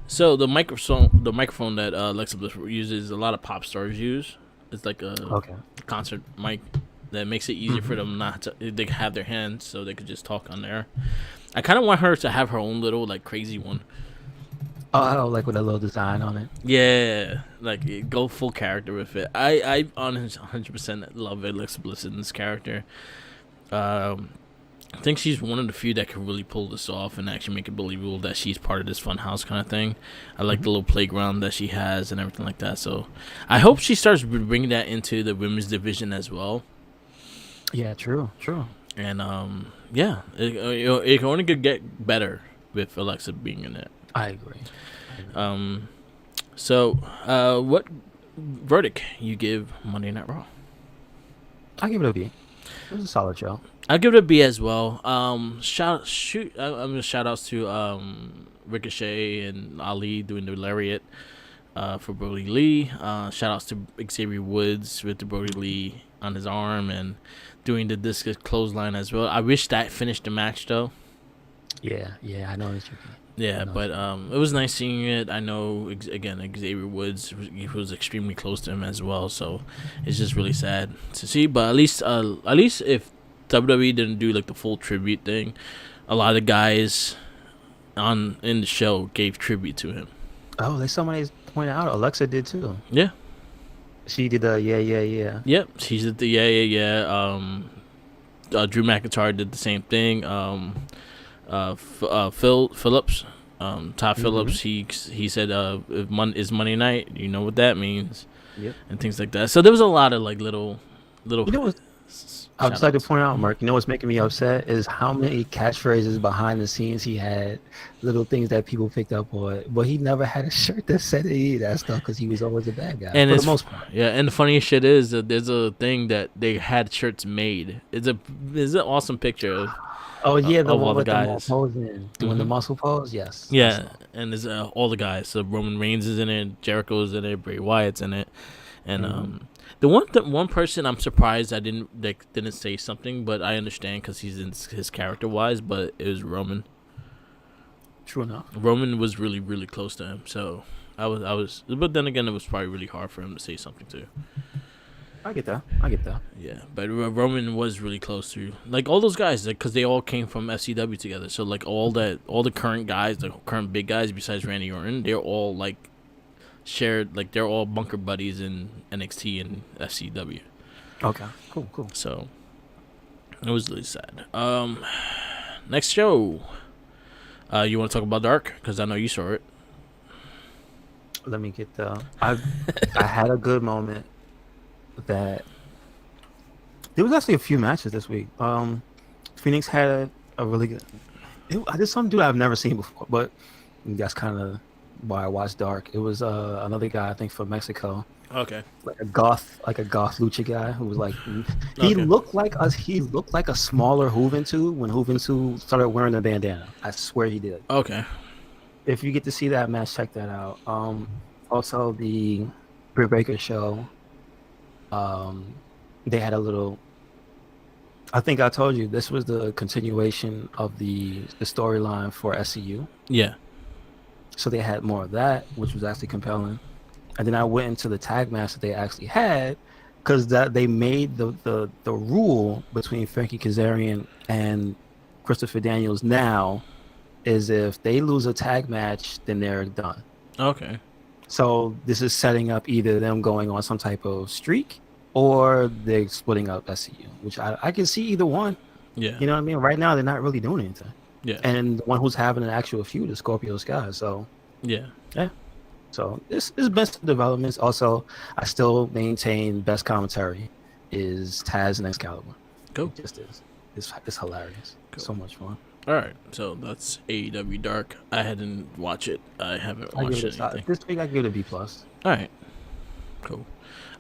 So the microphone that Alexa Bliss uses, a lot of pop stars use. It's like a Okay. concert mic that makes it easier for Hmm. them not to. They can have their hands, so they could just talk on there. I kind of want her to have her own little like crazy one. Oh, like with a little design on it. Yeah, like go full character with it. I 100% love Alexa Bliss in this character. Um, I think she's one of the few that can really pull this off and actually make it believable that she's part of this funhouse kind of thing. I like Hmm. the little playground that she has and everything like that. So I hope she starts bringing that into the women's division as well. Yeah, true, true. And yeah, it can only could get better with Alexa being in it. I agree. I agree. Um, what verdict you give Monday Night Raw? I give it a B. It was a solid show. I'll give it a B as well. I'm gonna shout outs to Ricochet and Ali doing the lariat for Brody Lee. Shout outs to Xavier Woods with the Brody Lee on his arm and doing the discus clothesline as well. I wish that finished the match though. Yeah, yeah. I know it's tricky. I Yeah, know it's but tricky. it was nice seeing it. I know again Xavier Woods was extremely close to him as well, so it's just really sad to see. But at least if WWE didn't do like the full tribute thing, a lot of guys on in the show gave tribute to him. Oh, there's somebody pointed out. Alexa did too. Yeah, She did the yeah, yeah, yeah. yep. She's at the yeah. Drew McIntyre did the same thing. Phil Phillips, Todd Hmm. Phillips. He said, if is Monday night. You know what that means, Yep. and things like that. So there was a lot of like little You know what? I would just shout like to outs. point out, Mark, you know what's making me upset is how many catchphrases behind the scenes he had, little things that people picked up on. But he never had a shirt that said any of that stuff because he was always a bad guy And for the it's most part. yeah, and the funniest shit is that there's a thing that they had shirts made. It's an awesome picture Oh yeah, the of one all the with them all guys. posing, doing the Hmm. muscle pose. Yes, I Yeah, saw it. and there's all the guys. So Roman Reigns is in it, Jericho's in it, Bray Wyatt's in it, and Hmm. the one person I'm surprised I didn't say something, but I understand because he's in his character wise. But it was Roman. True enough. Roman was really close to him, so I was, but then again, it was probably really hard for him to say something too. I get that. I get that. Yeah, but Roman was really close to like all those guys, like because they all came from FCW together. So like all the current guys, the current big guys besides Randy Orton, they're all like shared, like they're all bunker buddies in NXT and FCW. Okay. Cool. Cool. So it was really sad. Next show. You want to talk about Dark? Because I know you saw it. Let me get the. I had a good moment that there was actually a few matches this week. Phoenix had a really good. There's some dude I've never seen before, but that's kind of why I watched Dark. It was another guy I think from Mexico, Okay. like a goth lucha guy who was like Okay. he looked like a smaller Juventud when Juventud started wearing the bandana. I swear he did. Okay. If you get to see that match, check that out. Also the Britt Baker show. Um, they had a little. I think I told you this was the continuation of the storyline for SCU. Yeah. So they had more of that, which was actually compelling. And then I went into the tag match that they actually had because that they made the rule between Frankie Kazarian and Christopher Daniels now is if they lose a tag match, then they're done. Okay. So this is setting up either them going on some type of streak or they're splitting up SCU, which I can see either one. Yeah. You know what I mean? Right now, they're not really doing anything. Yeah. And the one who's having an actual feud is Scorpio Sky. So, Yeah. yeah. So, this been some developments. Also, I still maintain best commentary is Taz and Excalibur. Cool. It just is. It's hilarious. Cool. So much fun. All right. So that's AEW Dark. I hadn't watched it. I haven't I give watched it anything. this week. I give it a B plus. All right. Cool.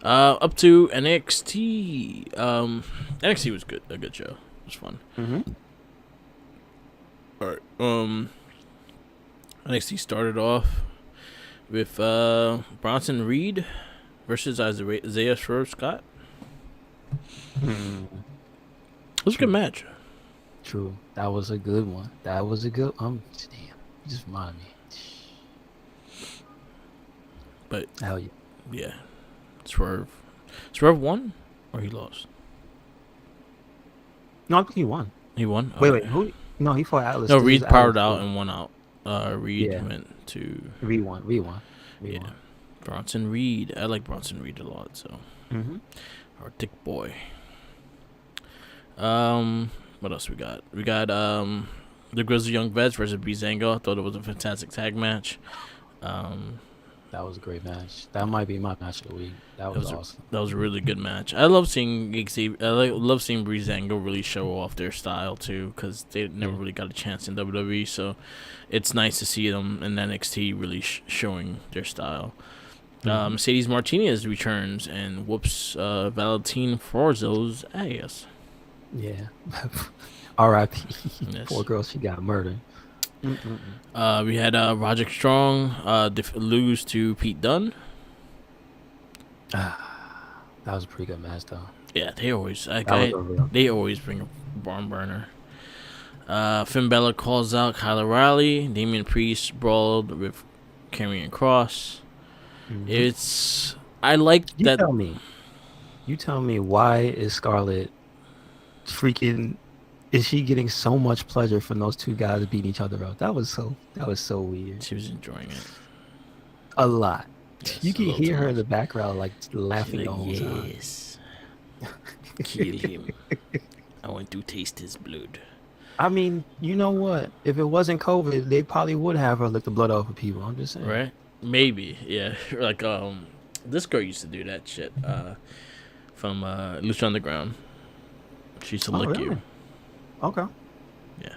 Up to NXT. NXT was good. A good show. It was fun. Mm-hmm. All right. NXT started off with Bronson Reed versus Isaiah Swerve Scott. Hmm. It was a good True. match. True. That was a good one. That was a good. Damn. You just reminded me. But Hell yeah. yeah, Swerve won or he lost? No, I think he won. He won. Wait, Okay. who? No, he fought Atlas. No, This is Reed Atlas powered out too. and won out. Reed Yeah, went to we yeah won. Bronson Reed. I like Bronson Reed a lot. So Mm-hmm. our thick boy. What else we got? We got the Grizzly Young Vets versus Breezango. I thought it was a fantastic tag match. That was a great match. That might be my match of the week. That was awesome. That was a really good match. I love seeing love seeing Breezango really show off their style too, because they never really got a chance in WWE. So it's nice to see them in NXT really showing their style. Mercedes Martinez returns and whoops Valentine Forzo's ass. Yeah. R.I.P. Yes. Poor girl, she got murdered. We had Roderick Strong lose to Pete Dunne. That was a pretty good match, though. Yeah, they always Real. they always bring a barn burner. Finn Balor calls out Kyle O'Reilly. Damian Priest brawled with Karrion Kross. It's I like that. You tell me why is Scarlett freaking? Is she getting so much pleasure from those two guys beating each other up? That was so weird. She was enjoying it a lot. Yes, you can hear her in the background like laughing the whole time. Yes, kill him. I want to taste his blood. I mean, you know what? If it wasn't COVID, they probably would have her lick the blood off of people. I'm just saying. Right? Maybe, yeah. Like this girl used to do that shit. From Lucha Underground. She used to lick really? you. Okay. Yeah.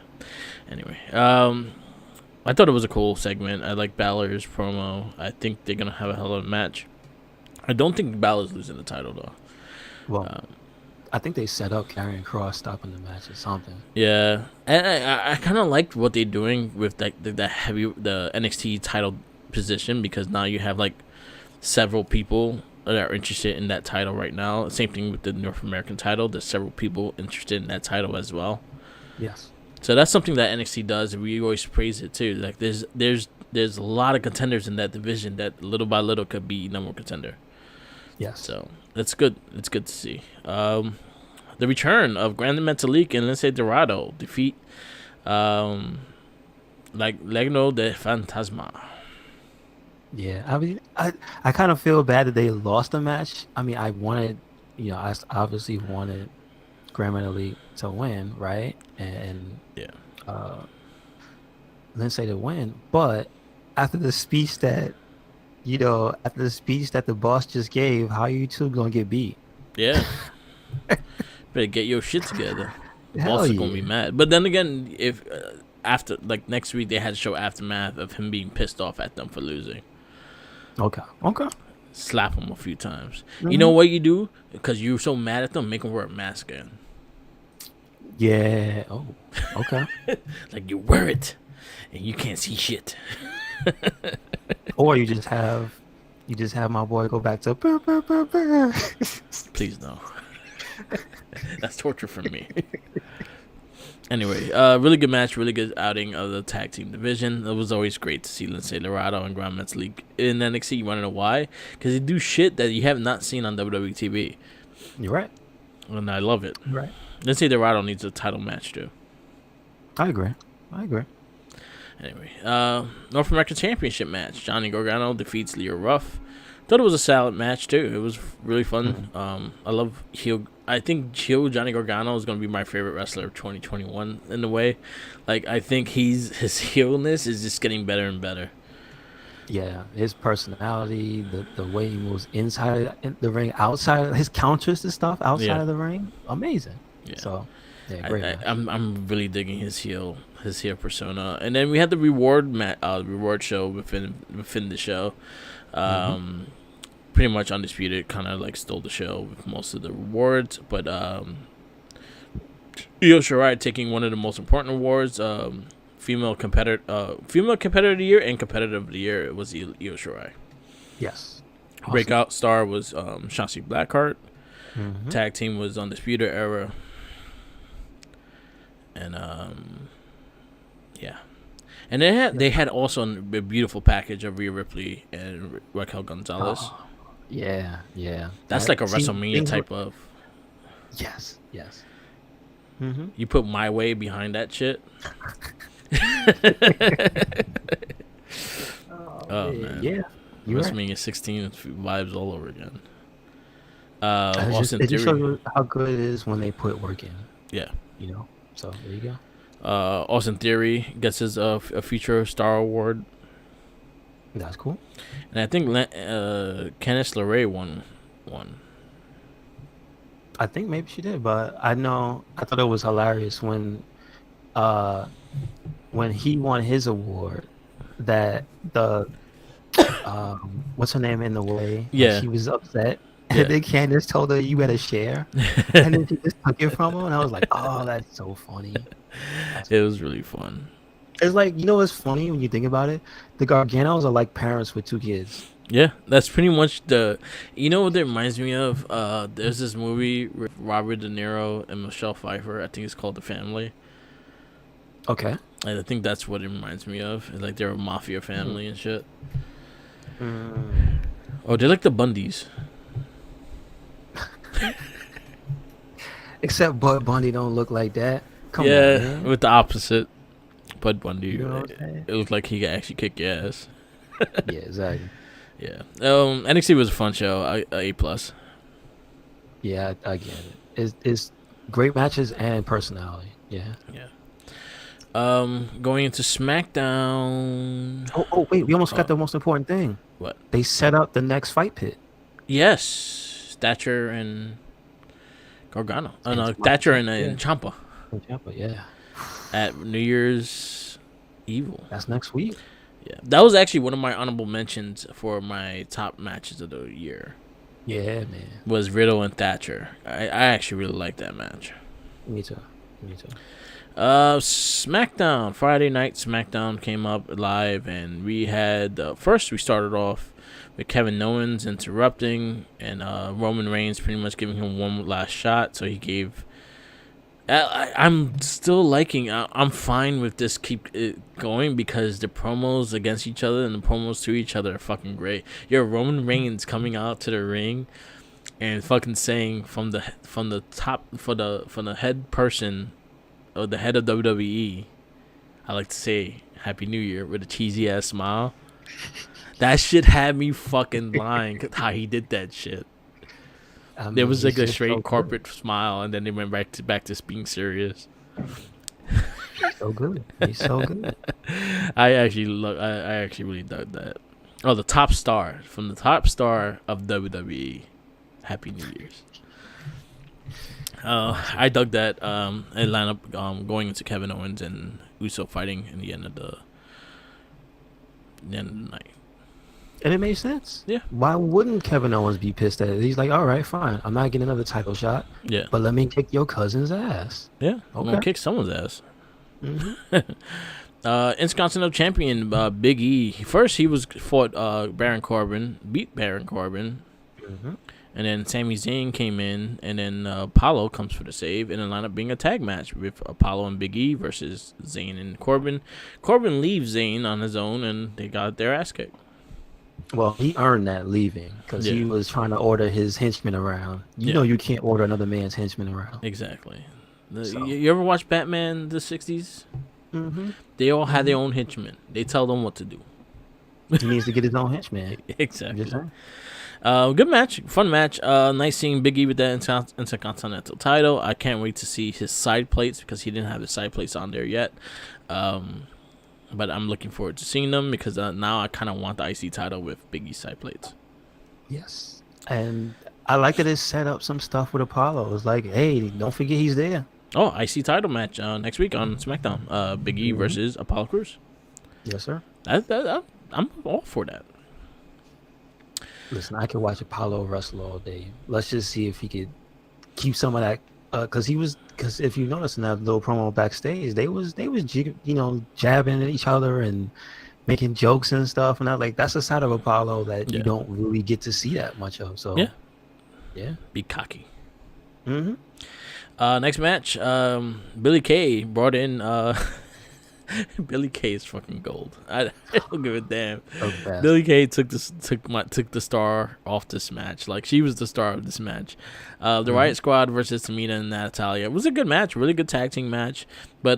Anyway, I thought it was a cool segment. I like Balor's promo. I think they're gonna have a hell of a match. I don't think Balor's losing the title though. Well, I think they set up Karrion Kross stopping the match or something. Yeah, and I kind of liked what they're doing with the NXT title position, because now you have like several people that are interested in that title right now. Same thing with the North American title. There's several people interested in that title as well. Yes. So that's something that NXT does, and we always praise it too. Like there's a lot of contenders in that division that little by little could be number one contender. Yes. So that's good. It's good to see. The return of Brandon Metalik and Lince Dorado defeat Legno de Fantasma. Yeah, I mean, I kind of feel bad that they lost the match. I mean, I obviously wanted Grand Metalik to win, right? And yeah, Lince to win. But after the speech that the boss just gave, how are you two gonna get beat? Yeah. Better get your shit together. The Hell boss is yeah. gonna be mad. But then again, if after like next week they had to show aftermath of him being pissed off at them for losing. Okay. Slap him a few times. You know what you do? Because you're so mad at them, make them wear a mask again. Yeah. Oh. Okay. Like you wear it, and you can't see shit. Or you just have my boy go back to burr, burr, burr, burr. Please no. That's torture for me. Anyway, really good match, really good outing of the tag team division. It was always great to see Lince Dorado and Grand Metalik in NXT. You want to know why? Because they do shit that you have not seen on WWE TV. You're right. And I love it. Right. Lince Dorado needs a title match too. I agree. Anyway, North American Championship match. Johnny Gargano defeats Leo Ruff. Thought it was a solid match too. It was really fun. I love heel. I think heel Johnny Gargano is going to be my favorite wrestler of 2021 in a way. Like I think his heelness is just getting better and better. Yeah, his personality, the way he moves inside the ring, outside his counters and stuff outside of the ring, amazing. Yeah. So, yeah, great. I'm really digging his heel persona. And then we had the reward show within the show. Pretty much Undisputed kind of like stole the show with most of the rewards, but Io Shirai taking one of the most important awards, female competitor of the year and competitive of the year. It was Io Shirai. Yes. Awesome. Breakout star was Shotzi Blackheart. Tag team was Undisputed Era. And yeah. And they had also a beautiful package of Rhea Ripley and Raquel Gonzalez. Oh, yeah. That's like a See, WrestleMania things were, type of. yes. Mm-hmm. You put My Way behind that shit. Oh man, Yeah, you're right. WrestleMania 16 vibes all over again. It Austin just shows Theory, you how good it is when they put work in. yeah. You know. So there you go. Austin Theory gets his a future star award, That's cool. and I think Candice LeRae won one. I think maybe she did, but I thought it was hilarious uh when he won his award that the what's her name in the way, like, Yeah, she was upset. yeah. And then Candace told her you had a share, and then she just took it from her, and I was like, oh, that's so funny. It was really fun. It's like, you know what's funny when you think about it? The Garganos are like parents with two kids. Yeah, that's pretty much the. You know what that reminds me of? There's this movie with Robert De Niro and Michelle Pfeiffer. I think it's called The Family. Okay. And I think that's what it reminds me of. It's like they're a mafia family and shit. Oh, they're like the Bundys. Except Bud Bundy don't look like that. Come on, Yeah, man. with the opposite. Bud Bundy. You know what I'm saying? It looked like he could actually kick your ass. Yeah, exactly. Yeah. NXT was a fun show. A plus. Yeah, I get it. It's great matches and personality. Yeah. Yeah. Going into SmackDown. Oh, wait, we almost got the most important thing. What? They set up the next fight pit. Yes, Thatcher and Gargano. Oh no, And Thatcher and yeah. Ciampa Ciampa, yeah. at New Year's Evil. That's next week. Yeah, that was actually one of my honorable mentions for my top matches of the year. Yeah, man. Was Riddle and Thatcher. I actually really liked that match. Me too. SmackDown, Friday night SmackDown came up live, and we had first we started off with Kevin Owens interrupting, and Roman Reigns pretty much giving him one last shot. So he gave. I'm still liking. I'm fine with this keep it going because the promos against each other and the promos to each other are fucking great. You're Roman Reigns coming out to the ring and fucking saying from the top for the head person. Or the head of WWE, I like to say Happy New Year with a cheesy ass smile. That shit had me fucking lying how he did that shit. There was like a straight corporate smile, and then they went back to being serious. He's so good. I actually really dug that. Oh, the top star from the top star of WWE. Happy New Year's. I dug that and lineup going into Kevin Owens and Uso fighting in the end of the night. And it made sense. Yeah. Why wouldn't Kevin Owens be pissed at it? He's like, all right, fine. I'm not getting another title shot. Yeah. But let me kick your cousin's ass. Yeah. I'm gonna kick someone's ass. Intercontinental Champion Big E. First he fought Baron Corbin, beat Baron Corbin. And then Sami Zayn came in, and then Apollo comes for the save, and it ended up being a tag match with Apollo and Big E versus Zayn and Corbin. Corbin leaves Zayn on his own, and they got their ass kicked. Well, he earned that leaving because he was trying to order his henchmen around. You know you can't order another man's henchmen around. Exactly. You ever watch Batman the 60s? They all had their own henchmen. They tell them what to do. He needs to get his own henchman. Exactly. Good match, fun match. Nice seeing Big E with that Intercontinental title. I can't wait to see his side plates because he didn't have his side plates on there yet. But I'm looking forward to seeing them because now I kind of want the IC title with Big E's side plates. Yes, and I like that it set up some stuff with Apollo. It's like, hey, don't forget he's there. Oh, IC title match next week on SmackDown. Big E versus Apollo Crews. Yes, sir. I'm all for that. Listen, I could watch Apollo wrestle all day. Let's just see if he could keep some of that. Because if you notice in that little promo backstage, they was jabbing at each other and making jokes and stuff, and that's a side of Apollo that you don't really get to see that much of. So yeah, be cocky. Next match, Billy Kay brought in Billy Kay is fucking gold. I don't give a damn. The best. Billy Kay took the star off this match. Like, she was the star of this match. The Riot Squad versus Tamina and Natalia. It was a good match, really good tag team match. But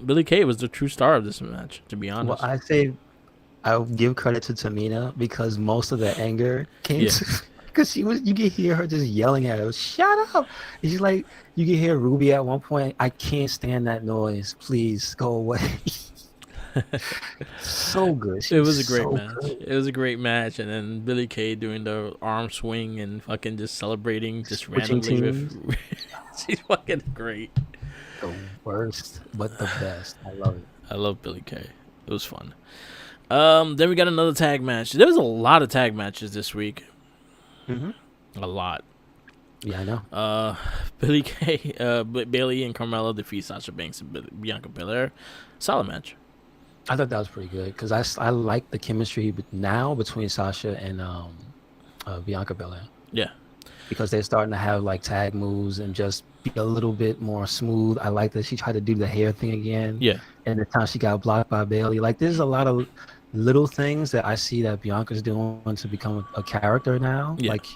Billy Kay was the true star of this match, to be honest. Well, I say I'll give credit to Tamina because most of the anger came because you could hear her just yelling at her, "Shut up!" And she's like, you can hear Ruby at one point, "I can't stand that noise. Please go away." So good. It was a great match. Good. It was a great match, and then Billy Kay doing the arm swing and fucking just celebrating, just switching randomly with. She's fucking great. The worst, but the best. I love it. I love Billy Kay. It was fun. Then we got another tag match. There was a lot of tag matches this week. A lot. Yeah, I know. Billy Kay, Bailey and Carmella defeat Sasha Banks and Bianca Belair. Solid match. I thought that was pretty good because I like the chemistry now between Sasha and Bianca Belair. Yeah. Because they're starting to have like tag moves and just be a little bit more smooth. I like that she tried to do the hair thing again. Yeah. And the time she got blocked by Bailey. Like, there's a lot of little things that I see that Bianca's doing to become a character now. Yeah. Like,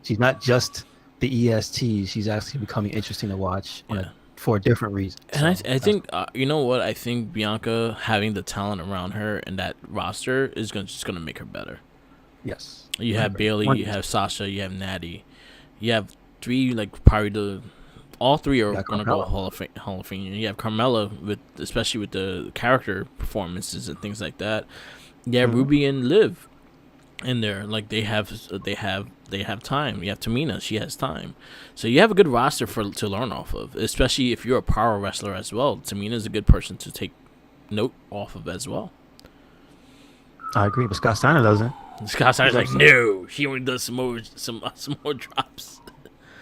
she's not just the EST. She's actually becoming interesting to watch for a different reason. And so, I think, you know what? I think Bianca having the talent around her and that roster is just going to make her better. Yes. You have Bailey, you have Sasha, you have Natty. You have three, like, probably all three are going to go Hall of Fame. You have Carmella, especially with the character performances and things like that. You have Ruby and Liv in there. Like, they have time. You have Tamina, she has time. So you have a good roster to learn off of, especially if you're a power wrestler as well. Tamina is a good person to take note off of as well. I agree, but Scott Steiner doesn't. Scott Steiner's like, no, he only does some more drops.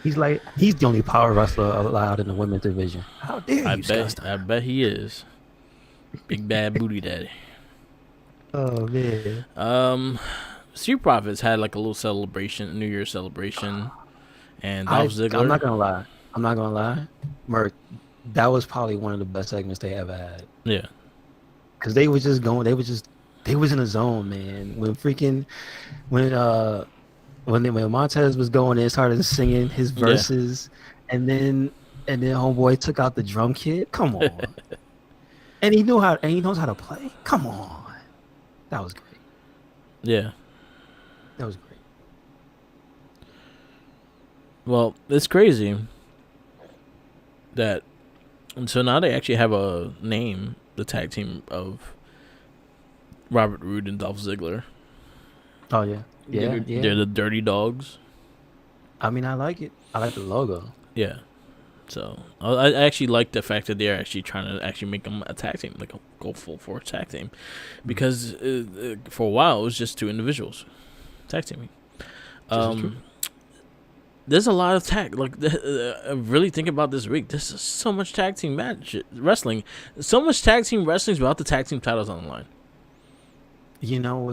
He's like, he's the only power wrestler allowed in the women's division. How dare you, Scott Steiner? I bet he is. Big bad booty daddy. Oh man. Street Profits had like a little celebration, New Year's celebration, and Dolph Ziggler. I'm not gonna lie, Merc. That was probably one of the best segments they ever had. Yeah. Because they was in a zone, man. When Montez was going in, started singing his verses, and then homeboy took out the drum kit. Come on. and he knows how to play. Come on. That was great. Yeah. That was great. Well, it's crazy that so now they actually have a name, the tag team of Robert Roode and Dolph Ziggler. Oh yeah. Yeah. They're the Dirty Dogs. I mean, I like it. I like the logo. Yeah. So I actually like the fact that they're actually trying to actually make them a tag team, like go full force tag team, because for a while it was just two individuals tag teaming. There's a lot of tag. Like, really think about this week. There's so much tag team wrestling. So much tag team wrestling without the tag team titles on the line. You know,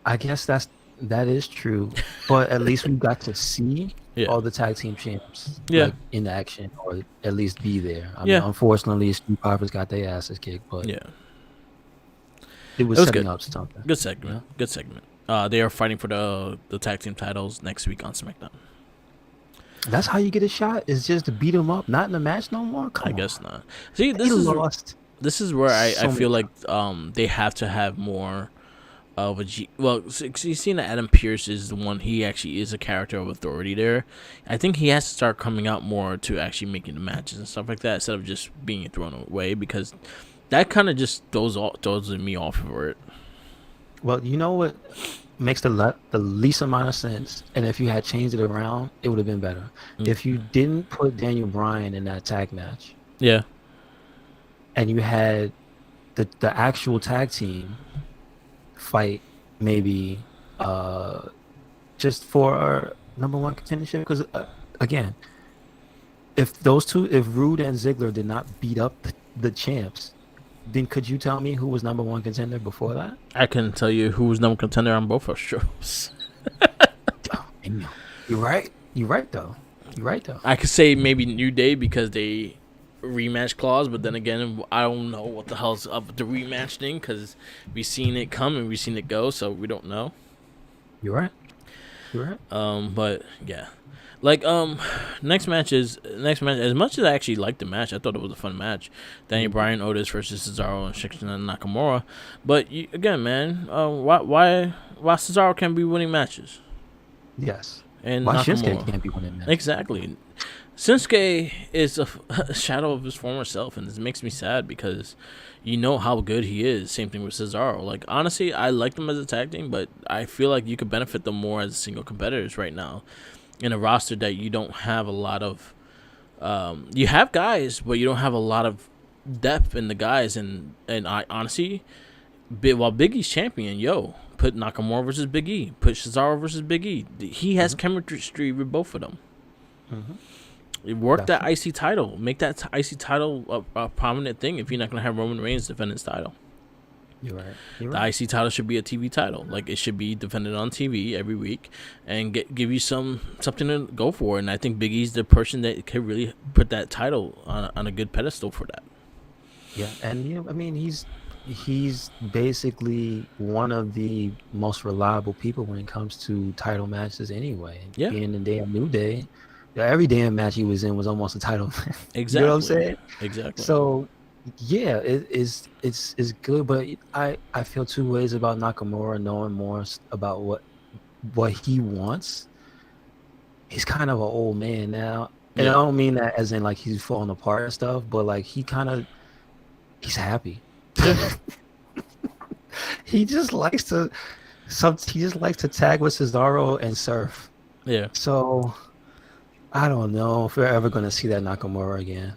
I guess that is true, but at least we got to see all the tag team champs like, in action, or at least be there. I mean, unfortunately, Street Profits got their asses kicked, but it was setting up something. Good segment. Yeah? Good segment. They are fighting for the tag team titles next week on SmackDown. That's how you get a shot, is just to beat them up, not in the match no more? Come on. Guess not. See, this is where I feel like they have to have more of a you seen that Adam Pearce is the one, he actually is a character of authority there. I think he has to start coming out more to actually making the matches and stuff like that, instead of just being thrown away, because that kind of just throws me off for it. Well, you know what makes the least amount of sense, and if you had changed it around, it would have been better. If you didn't put Daniel Bryan in that tag match, and you had the actual tag team fight, maybe just for number one contendership, because again, if Rude and Ziggler did not beat up the champs, then could you tell me who was number one contender before that? I can tell you who was number one contender on both our shows. You're right. You're right though. I could say maybe New Day, because they rematch clause, but then again, I don't know what the hell's up with the rematch thing because we seen it come and we seen it go, so we don't know. You're right. You're right. But yeah, like next match. As much as I actually liked the match, I thought it was a fun match. Daniel Bryan, Otis versus Cesaro and Shinsuke Nakamura. But again, man, why Cesaro can't be winning matches? Yes. And Why Nakamura Shinsuke can't be winning matches? exactly. Shinsuke is a shadow of his former self, and this makes me sad because you know how good he is. Same thing with Cesaro. Like, honestly, I like them as a tag team, but I feel like you could benefit them more as single competitors right now in a roster that you don't have a lot of. You have guys, but you don't have a lot of depth in the guys. And I honestly, while Big E's champion, put Nakamura versus Big E, put Cesaro versus Big E. He has chemistry with both of them. Work that IC title. Make that IC title a prominent thing if you're not going to have Roman Reigns defend his title. You're right. The IC title should be a TV title. Like, it should be defended on TV every week and give you something to go for. And I think Big E's the person that could really put that title on a good pedestal for that. Yeah, and I mean, he's basically one of the most reliable people when it comes to title matches anyway. Yeah. Being the damn New Day, every damn match he was in was almost a title match. Exactly. You know what I'm saying? Exactly. So yeah, it's good, but I feel two ways about Nakamura knowing more about what he wants. He's kind of an old man now, and I don't mean that as in like he's falling apart and stuff, but like he's happy. He just likes to tag with Cesaro and surf. Yeah. So I don't know if we're ever gonna see that Nakamura again.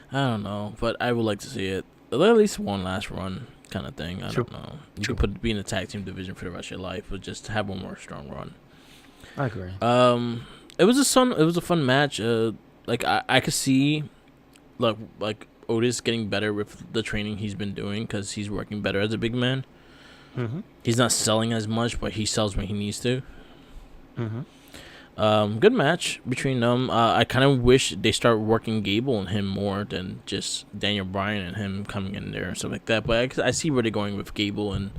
I don't know, but I would like to see it. At least one last run kind of thing. I don't know. You could be in the tag team division for the rest of your life, but just have one more strong run. I agree. It was a fun match. Like I could see, like Otis getting better with the training he's been doing because he's working better as a big man. He's not selling as much, but he sells when he needs to. Good match between them. I kind of wish they start working Gable and him more than just Daniel Bryan and him coming in there and stuff like that. But I see where they're going with Gable and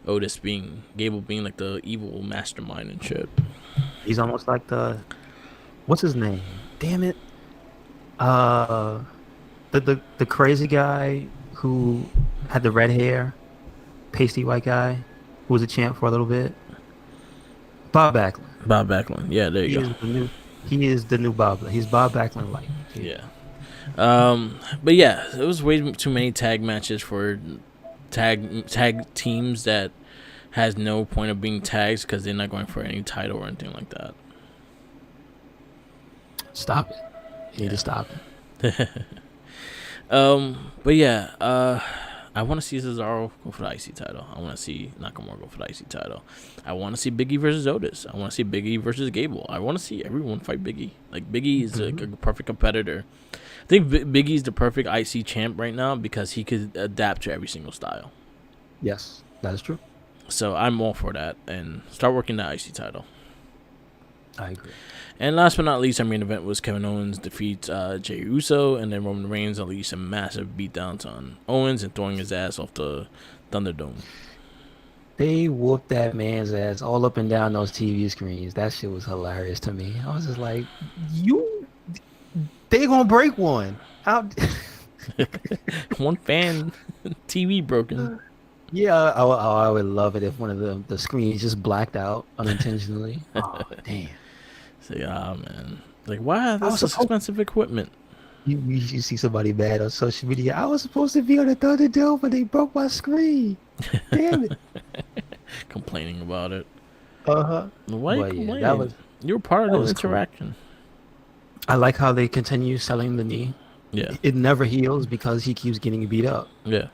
Otis Gable being like the evil mastermind and shit. He's almost like what's his name? Damn it. The crazy guy who had the red hair, pasty white guy, who was a champ for a little bit. Bob Backlund. Yeah, there you go. He is the new Bob. He's Bob Backlund light. Yeah. But yeah, it was way too many tag matches for tag teams that has no point of being tags because they're not going for any title or anything like that. Stop it. You need to stop it. But yeah, I want to see Cesaro go for the IC title. I want to see Nakamura go for the IC title. I want to see Big E versus Otis. I want to see Big E versus Gable. I want to see everyone fight Big E. Like, Big E is like a perfect competitor. I think Big E is the perfect IC champ right now because he could adapt to every single style. Yes, that is true. So I'm all for that. And start working that IC title. I agree. And last but not least, our main event was Kevin Owens defeats Jey Uso, and then Roman Reigns unleashed some massive beatdowns on Owens and throwing his ass off the Thunderdome. They whooped that man's ass all up and down those TV screens. That shit was hilarious to me. I was just like, they gonna break one. How? One fan TV broken. Yeah, I would love it if one of the screens just blacked out unintentionally. Oh, damn. Say, man. Like, why? That's expensive equipment. You see somebody mad on social media. I was supposed to be on the Thunderdome, but they broke my screen. Damn it. Complaining about it. Uh-huh. Why are you complaining? You were part of the interaction. Cool. I like how they continue selling the knee. Yeah. It never heals because he keeps getting beat up. Yeah.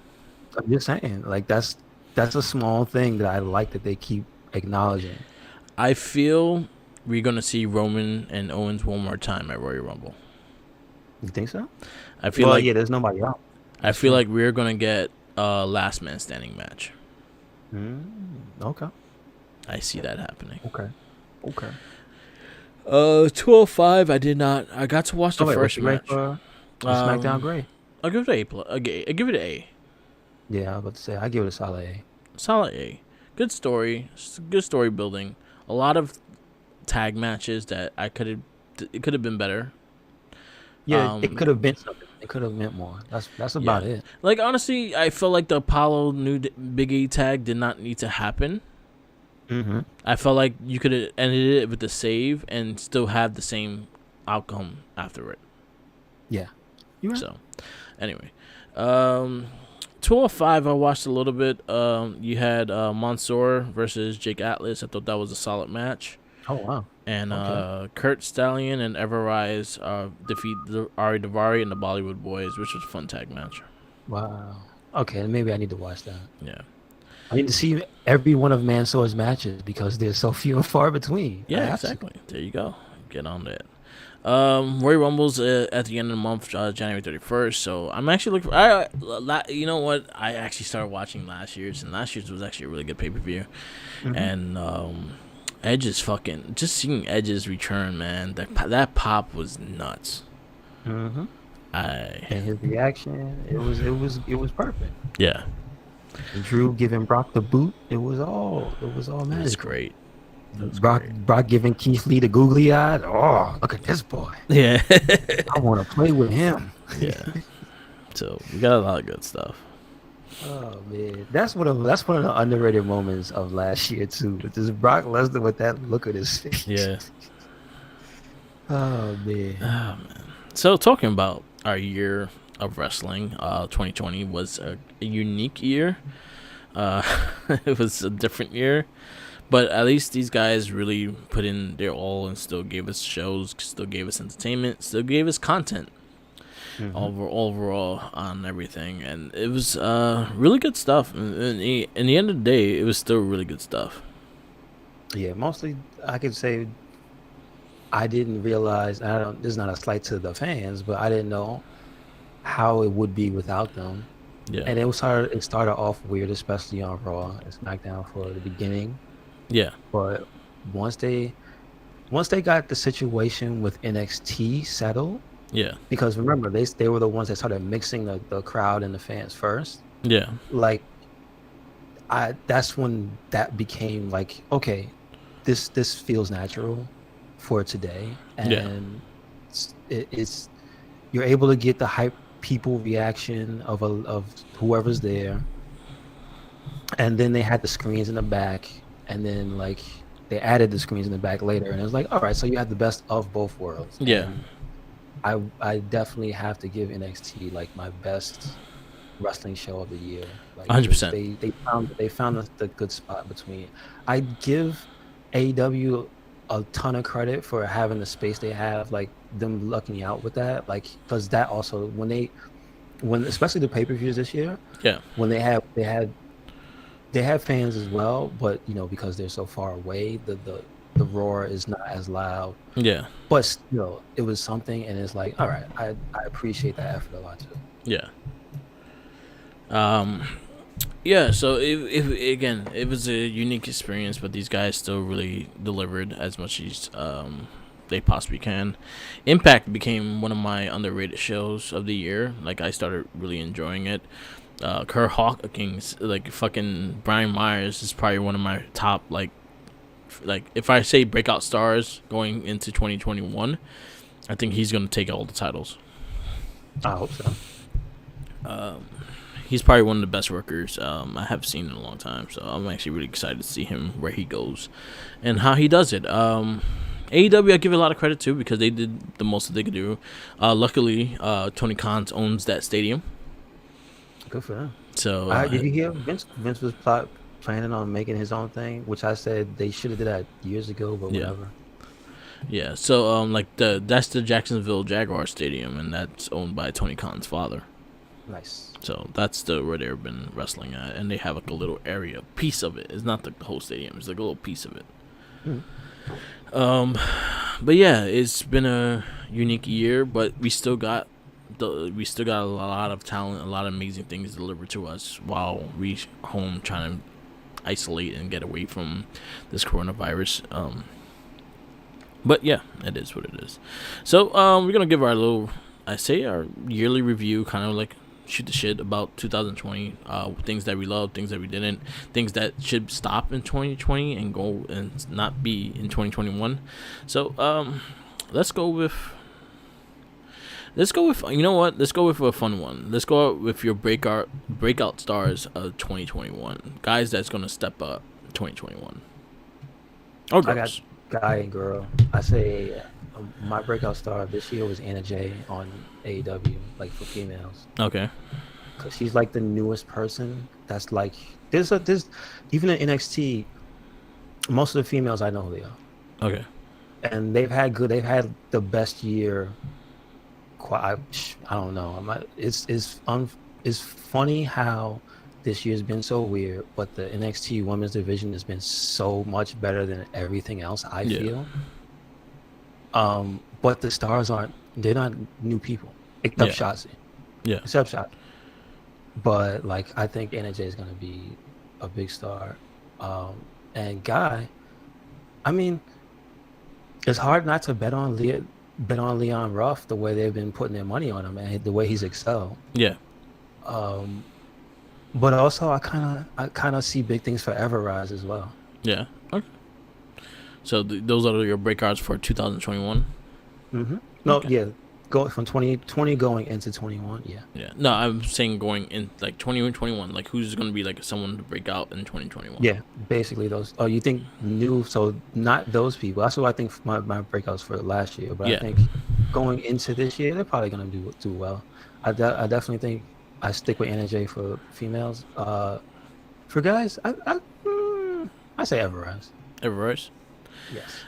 I'm just saying, like, that's a small thing that I like that they keep acknowledging. I feel we're going to see Roman and Owens one more time at Royal Rumble. You think so? I feel like there's nobody out. I feel like we're going to get a last man standing match. Okay. I see that happening. Okay. 205, I got to watch the first match. Is SmackDown Um, great? I'll give it a plus. Okay, I give it an A. Yeah, I was about to say I give it a solid A. Solid A. Good story. Good story building. A lot of tag matches that it could have been better. Yeah, it Um, could have been something. It could have meant more. That's about yeah. it. Like honestly, I feel like the Apollo new Big E tag did not need to happen. Mm-hmm. I felt like you could have ended it with the save and still have the same outcome after it. Yeah. You right. So, anyway, 205. I watched a little bit. You had Mansoor versus Jake Atlas. I thought that was a solid match. Oh wow. And Okay. Kurt Stallion and Everrise defeat Ari Davari and the Bollywood Boys, which was a fun tag match. Wow. Okay, maybe I need to watch that. Yeah. I need to see every one of Mansoor's matches because they're so few and far between. I Yeah, have to. exactly. There you go. Get on that. Royal Rumble's at the end of the month, January 31st. So I'm actually looking for. You know what? I actually started watching last year's, and last year's was actually a really good pay per view. Mm-hmm. And Edge's fucking just seeing Edge's return, man. That pop was nuts. Mm-hmm. And his reaction, it was perfect. Yeah. And Drew giving Brock the boot, it was all magical. It was great. Brock giving Keith Lee the googly eyed. Oh, look at this boy. Yeah. I want to play with him. Yeah. So we got a lot of good stuff. Oh man, that's one of the underrated moments of last year too. With this Brock Lesnar with that look at his face. Yeah. Oh man. Oh man. So talking about our year of wrestling, 2020 was a unique year. It was a different year. But at least these guys really put in their all and still gave us shows, still gave us entertainment, still gave us content. Mm-hmm. Overall on everything, and it was really good stuff. In the end of the day, it was still really good stuff. Yeah, mostly I could say I didn't realize. I don't. This is not a slight to the fans, but I didn't know how it would be without them. Yeah, And it started off weird, especially on Raw and SmackDown for the beginning. yeah, But once they got the situation with NXT settled, yeah, because remember they were the ones that started mixing the crowd and the fans first. yeah, Like that's when that became like, okay, this feels natural for today, yeah, and it's you're able to get the hype people reaction of whoever's there, and then they had the screens in the back, and then like they added the screens in the back later, and it was like, all right, so you have the best of both worlds. yeah. And I definitely have to give NXT like my best wrestling show of the year. Like 100%. they found the good spot between. I give AEW a ton of credit for having the space they have, like them lucking out with that, like because that also when especially the pay-per-views this year, Yeah, when they have fans as well, but because they're so far away, the roar is not as loud. yeah, But still, it was something, and it's like, all right, I appreciate that effort a lot too. yeah. Yeah. So again, it was a unique experience, but these guys still really delivered as much as they possibly can. Impact became one of my underrated shows of the year. Like I started really enjoying it. Kurt Hawkins, like fucking Brian Myers, is probably one of my top like if I say breakout stars going into 2021, I think he's gonna take all the titles. I hope so. He's probably one of the best workers I have seen in a long time. So I'm actually really excited to see him where he goes and how he does it. AEW, I give it a lot of credit to because they did the most that they could do. Luckily, Tony Khan owns that stadium. Good for them. So Did you hear Vince was planning on making his own thing, which I said they should have did that years ago, but whatever. Yeah. So that's the Jacksonville Jaguar Stadium, and that's owned by Tony Khan's father. Nice. So that's where they've been wrestling at, and they have like a little area, piece of it. It's not the whole stadium; it's like a little piece of it. But yeah, it's been a unique year, but we still got a lot of talent, a lot of amazing things delivered to us while we home trying to isolate and get away from this coronavirus. But yeah, it is what it is. So we're gonna give our little I say our yearly review, kind of like shoot the shit about 2020, things that we love, things that we didn't, things that should stop in 2020 and go and not be in 2021. So let's go with you know what? Let's go with a fun one. Let's go with your breakout stars of 2021. Guys that's gonna step up 2021. Or I got girls. guy and girl. I say my breakout star this year was Anna Jay on AEW, like for females, Okay. because she's like the newest person. That's like there's even in NXT, most of the females I know who they are, Okay. and they've had the best year. I don't know. It's funny how this year's been so weird, but the NXT women's division has been so much better than everything else. I Yeah. feel. But the stars they're not new people Yeah. except Shotzi. Yeah. Except Shotzi. But like I think NJ is gonna be a big star. And Guy, I mean, it's hard not to bet on Leon Ruff the way they've been putting their money on him and the way he's excelled. Yeah. But also I kinda see big things for Everrise as well. Yeah. Okay. So those are your breakouts for 2021. No, Okay. yeah. Going from 2020 going into 21, yeah. Yeah. No, I'm saying going in like 2021. Like who's going to be like someone to break out in 2021? Yeah, basically those. Oh, you think new? So not those people. That's what I think my breakouts for last year. But Yeah. I think going into this year, they're probably gonna do well. I definitely think I stick with NJ for females. For guys, I say Everrise. Everest. Yes.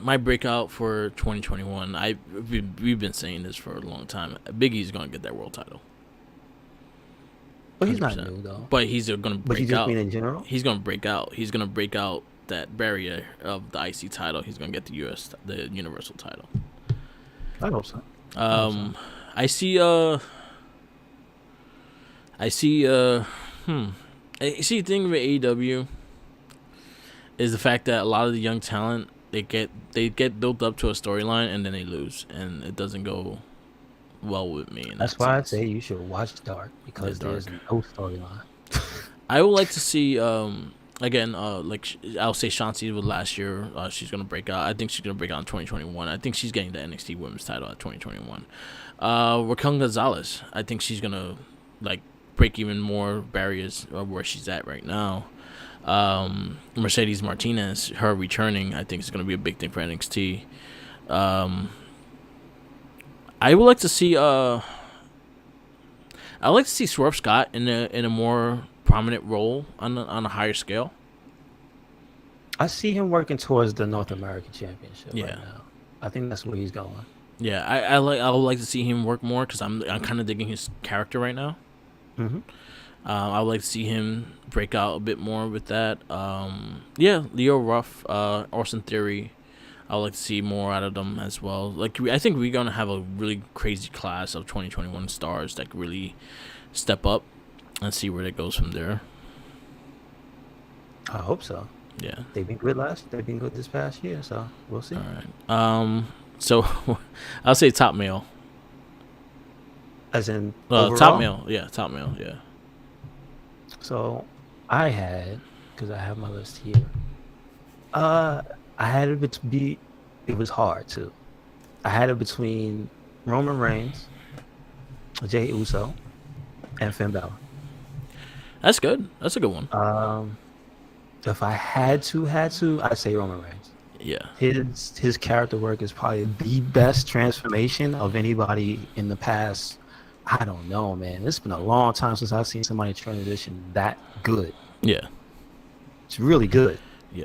My breakout for 2021. We've been saying this for a long time. Big E's going to get that world title. But he's not 100%. new though. But he's going to But you break just out. mean in general? He's going to break out. He's going to break out that barrier of the IC title. He's going to get the Universal title. I hope so. I see the thing with AEW is the fact that a lot of the young talent they get built up to a storyline and then they lose and it doesn't go well with me. That's why I say you should watch Dark because Dark. there's no storyline. I would like to see again like I'll say Shanti with last year. She's gonna break out. I think she's gonna break out in 2021. I think she's getting the NXT Women's title at 2021. Raquel Gonzalez. I think she's gonna like break even more barriers of where she's at right now. Mercedes Martinez, her returning, I think is going to be a big thing for NXT. I would like to see Swerve Scott in a more prominent role on a higher scale. I see him working towards the North American Championship Yeah. right now. I think that's where he's going. Yeah, I would like to see him work more because I'm kind of digging his character right now. Mm-hmm. I would like to see him break out a bit more with that. Yeah, Leo Ruff, Austin Theory. I would like to see more out of them as well. Like I think we're gonna have a really crazy class of 2021 stars that could really step up and see where it goes from there. I hope so. Yeah. They've been good this past year, so we'll see. All right. So I'll say top male. As in Top overall? male. Yeah, top male. Yeah. So I had, because I have my list here. I had it it was hard too. I had it between Roman Reigns, Jey Uso, and Finn Balor. That's good. That's a good one. If I had to, I'd say Roman Reigns. Yeah. His character work is probably the best transformation of anybody in the past. I don't know, man. It's been a long time since I've seen somebody transition that good. Yeah. It's really good. Yeah.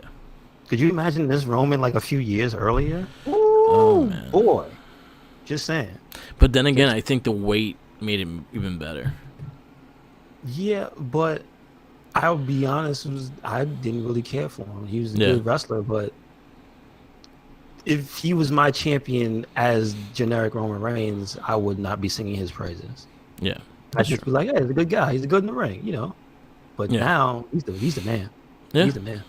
Could you imagine this Roman like a few years earlier? Oh man. Boy. Just saying. But then again, I think the weight made it even better. Yeah, but I'll be honest, I didn't really care for him. He was a good wrestler, but if he was my champion as generic Roman Reigns, I would not be singing his praises. Yeah. I'd just be like, hey, he's a good guy. He's good in the ring, you know. But now he's the man. Yeah. He's the man.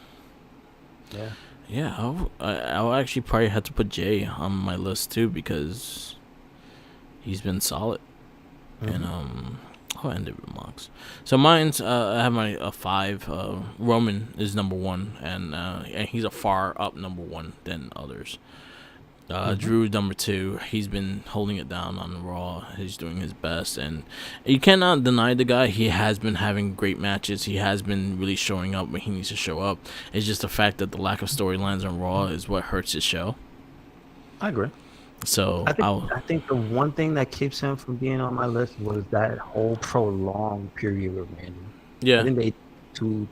Yeah. Yeah, I'll actually probably have to put Jay on my list too because He's been solid. And Mm-hmm. I'll end it with Mox. So mine's I have my 5. Roman is number 1, and he's a far up number 1 than others. Mm-hmm. Drew number 2. He's been holding it down on the Raw. He's doing his best, and you cannot deny the guy. He has been having great matches. He has been really showing up when he needs to show up. It's just the fact that the lack of storylines on Raw is what hurts his show. I agree. So I think the one thing that keeps him from being on my list was that whole prolonged period with Randy. I yeah. think they too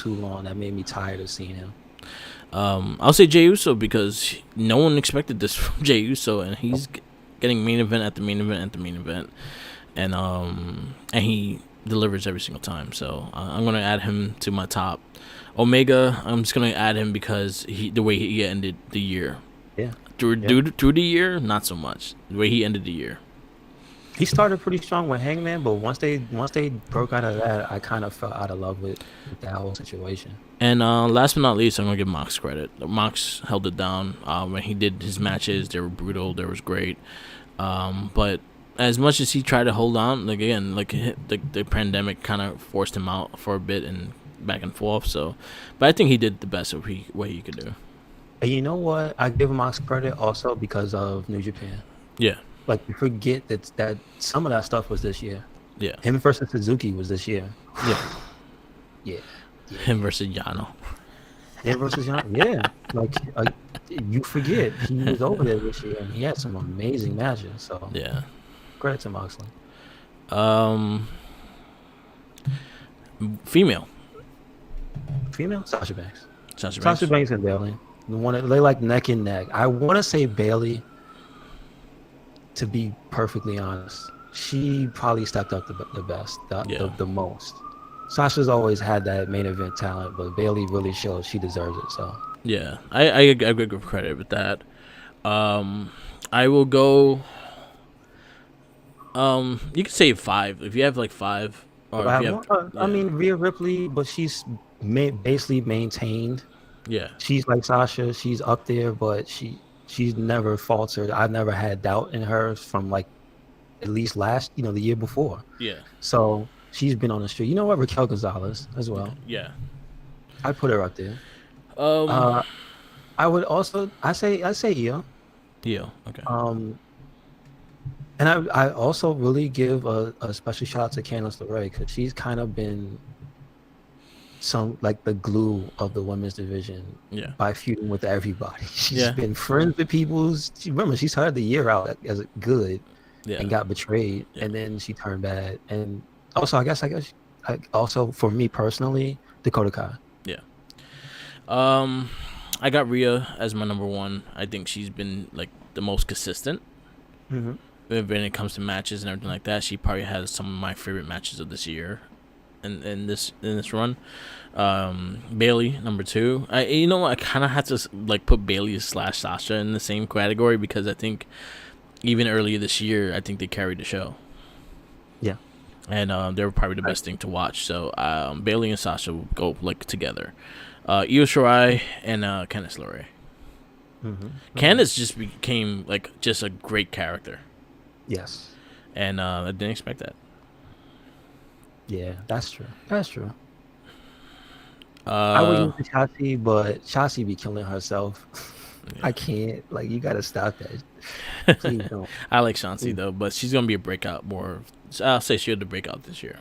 long. That made me tired of seeing him. I'll say Jey Uso because no one expected this from Jey Uso, and he's getting main event at the main event at the main event, and he delivers every single time. So I'm gonna add him to my top. Omega, I'm just gonna add him because the way he ended the year. Yeah. Through the year, not so much. The way he ended the year. He started pretty strong with Hangman, but once they broke out of that, I kind of fell out of love with that whole situation. And last but not least, I'm gonna give Mox credit. Mox held it down when he did his matches. They were brutal. They was great. But as much as he tried to hold on, like again, like the pandemic kind of forced him out for a bit and back and forth. So, but I think he did the best of what he could do. And you know what? I give him Mox credit also because of New Japan. Yeah. Like you forget that some of that stuff was this year. Yeah. Him versus Suzuki was this year. Yeah. Yeah. Him versus Yano. Him versus John. Yeah. Like you forget he was over there this year and he had some amazing matches. So Yeah. credit to Moxley. Female. Sasha Banks. Sasha Sasha Banks and Bailey. They like neck and neck. I want to say Bailey. To be perfectly honest, she probably stepped up the best, the most. Sasha's always had that main event talent, but Bailey really shows she deserves it. So yeah, I give credit with that. I will go. You could say 5 if you have like 5. Or if you have, I mean, Rhea Ripley, but she's basically maintained. Yeah, she's like Sasha. She's up there, but she's never faltered. I've never had doubt in her from like at least the year before. Yeah. So she's been on the street. You know what? Raquel Gonzalez as well. Yeah. I'd put her up there. I would also I say Io. Io. Okay. And I also really give a special shout out to Candice LeRae because she's kind of been some like the glue of the women's division by feuding with everybody. She's been friends with people. Remember, she started the year out as good and got betrayed, and then she turned bad. And also, I guess also for me personally, Dakota Kai. Yeah. I got Rhea as my number 1. I think she's been like the most consistent. Mm-hmm. When it comes to matches and everything like that. She probably has some of my favorite matches of this year. In this run, Bailey number 2. You know what? I kind of had to like put Bailey / Sasha in the same category because I think even earlier this year, I think they carried the show. Yeah, and they were probably the best thing to watch. So Bailey and Sasha will go like together. Io Shirai and Candice LeRae. Mm-hmm. Candice just became like just a great character. Yes, and I didn't expect that. Yeah, that's true. I would use Shotzi, but Shotzi be killing herself. Yeah. I can't. Like, you gotta stop that. Please don't. I like Shotzi though, but she's gonna be a breakout more. I'll say she'll the breakout this year.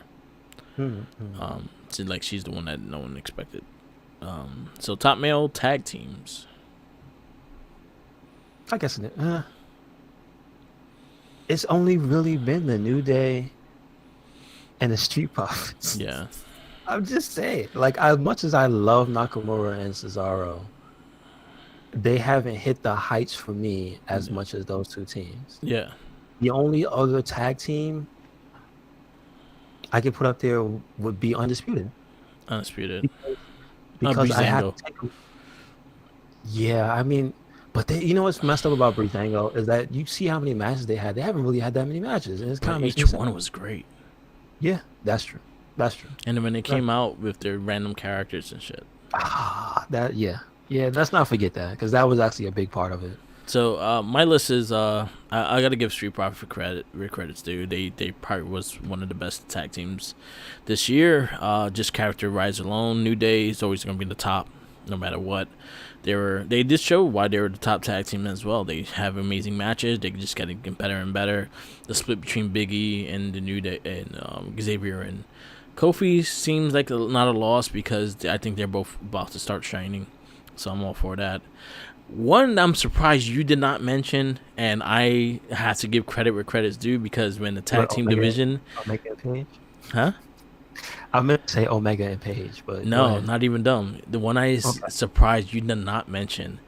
Mm-hmm. So like she's the one that no one expected. So top male tag teams. I guess it's only really been the New Day and the Street Profits. Yeah. I'm just saying, like, as much as I love Nakamura and Cesaro, they haven't hit the heights for me as much as those two teams. Yeah. The only other tag team I could put up there would be Undisputed. Because I have to take them. Yeah, I mean, but you know what's messed up about Breezango is that you see how many matches they had. They haven't really had that many matches, and it's kind of each one was great. Yeah, that's true. And then when they came out with their random characters and shit. Let's not forget that because that was actually a big part of it. So my list is I gotta give Street Profit credit where credit's due. They probably was one of the best tag teams this year. Just character rise alone. New Day is always gonna be the top, no matter what. They did show why they were the top tag team as well. They have amazing matches. They just getting better and better. The split between Big E and the New Day and Xavier and Kofi seems like not a loss because I think they're both about to start shining. So I'm all for that. One I'm surprised you did not mention, and I have to give credit where credit's due because when the tag team division, Omega and Page. huh? I meant to say Omega and Page, but No, not even dumb. The one I is surprised you did not mention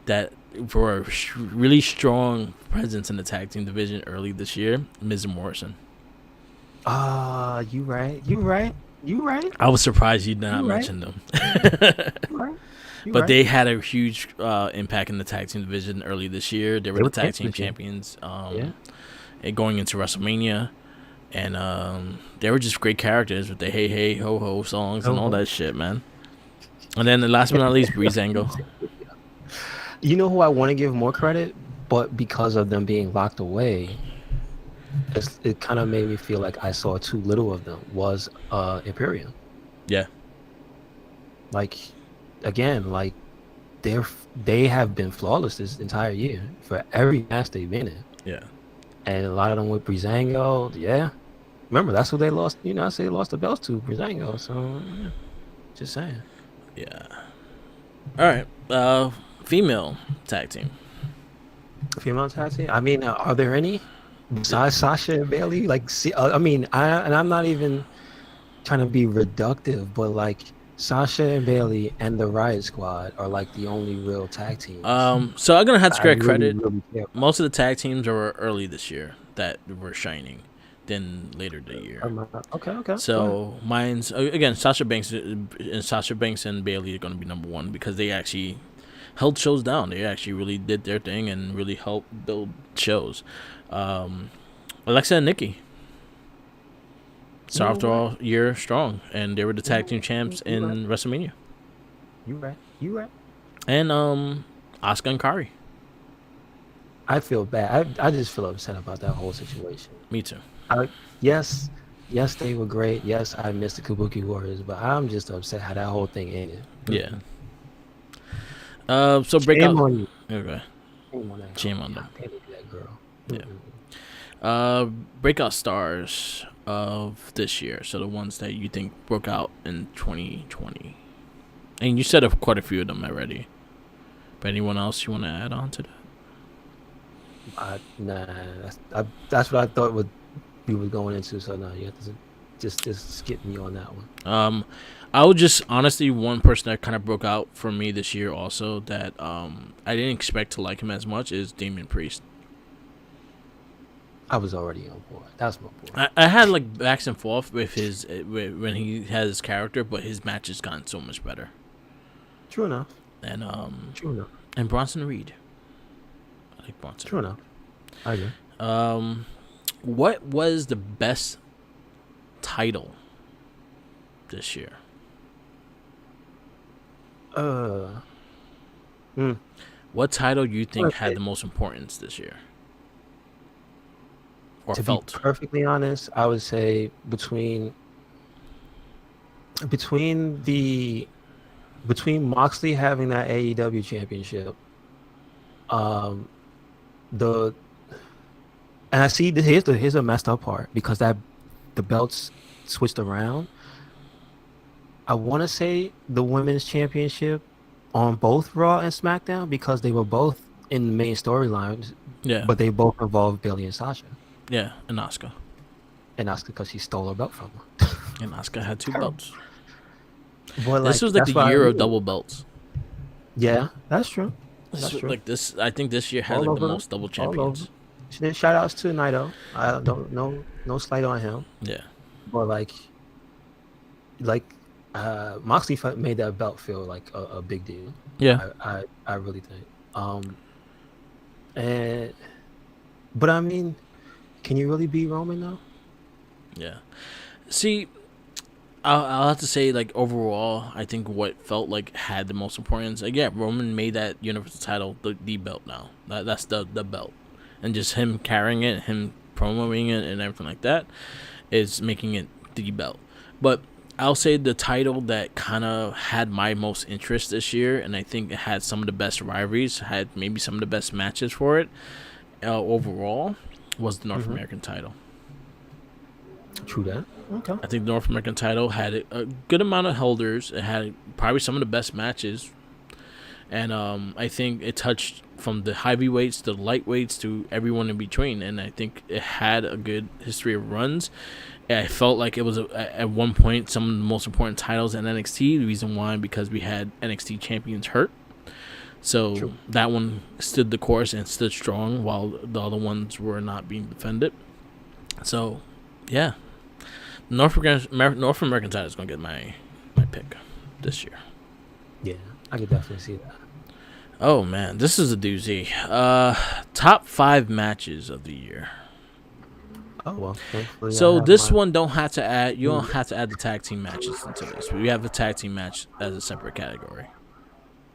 that for a really strong presence in the tag team division early this year, Miz and Morrison. You right. You right. You right. I was surprised you did not right. mention them. You right. You But right. they had a huge impact in the tag team division early this year. They were the tag team champions and going into WrestleMania. And they were just great characters with the Hey Hey Ho Ho songs and all that shit, man. And then the last but not least, Breezango. You know who I want to give more credit, but because of them being locked away, it kind of made me feel like I saw too little of them, was Imperium. Yeah. Like, again, like they have been flawless this entire year for every match they've been in. Yeah. And a lot of them with Breezango, yeah. Remember, that's who they lost. You know, I say they lost the belts to Breezango. So, yeah. Just saying. Yeah. All right. Female tag team. Female tag team. I mean, are there any besides Sasha and Bailey? Like, see, I mean, I'm not even trying to be reductive, but like Sasha and Bailey and the Riot Squad are like the only real tag teams. So I'm gonna have to get credit. Really most of the tag teams are early this year that were shining, than later the year. Okay. So mine's again Sasha Banks and Bailey are gonna be number one because they actually held shows down. They actually really did their thing and really helped build shows. Alexa and Nikki. So after all year strong, and they were the tag team champs in WrestleMania. You right. And Asuka and Kari. I feel bad. I just feel upset about that whole situation. Me too. Yes, they were great. Yes, I missed the Kabuki Warriors, but I'm just upset how that whole thing ended. Yeah. So breakout. Shame on you. Okay. Shame on them. That girl. Yeah. Breakout stars of this year. So the ones that you think broke out in 2020, and you said quite a few of them already. But anyone else you want to add on to that? Nah, that's what I thought we were going into. So no, you have to just skip me on that one. I would just honestly one person that kind of broke out for me this year also that I didn't expect to like him as much is Damian Priest. I was already on board. That's my boy. I had like backs and forth with his when he has his character, but his match has gotten so much better. True enough. And True enough. And Bronson Reed. I like Bronson. True enough. I agree. What was the best title this year? What title you think had the most importance this year? Or to felt? be perfectly honest, I would say between Moxley having that AEW championship, and I see here's a messed up part because the belts switched around. I want to say the women's championship on both Raw and SmackDown because they were both in the main storylines. Yeah. But they both involved Bailey and Sasha. Yeah, and Asuka. And Asuka because she stole her belt from her. And Asuka had 2 belts. Boy, this was like the year of double belts. Yeah, that's true. That's true. Like this, I think this year had like the most double champions. Shout outs to Naito. I don't no slight on him. Yeah. But Moxley made that belt feel like a big deal. Yeah. I really think. But I mean, can you really beat Roman though? Yeah. See, I'll have to say, like, overall, I think what felt like had the most importance. Like, yeah, Roman made that Universal title the belt now. That's the belt, and just him carrying it, him promoting it, and everything like that is making it the belt. But I'll say the title that kind of had my most interest this year, and I think it had some of the best rivalries, had maybe some of the best matches for it overall, was the North American title. True that. Okay. I think the North American title had a good amount of holders. It had probably some of the best matches, and I think it touched from the heavyweights to the lightweights to everyone in between. And I think it had a good history of runs. I felt like it was at one point some of the most important titles in NXT. The reason why, because we had NXT champions hurt. So True. that one stood the course and stood strong while the other ones were not being defended. So, yeah. North American title is going to get my pick this year. Yeah, I could definitely see that. Oh, man. This is a doozy. Top 5 matches of the year. Oh, well. Thankfully, So this one don't have to add. You don't have to add the tag team matches into this. We have the tag team match as a separate category.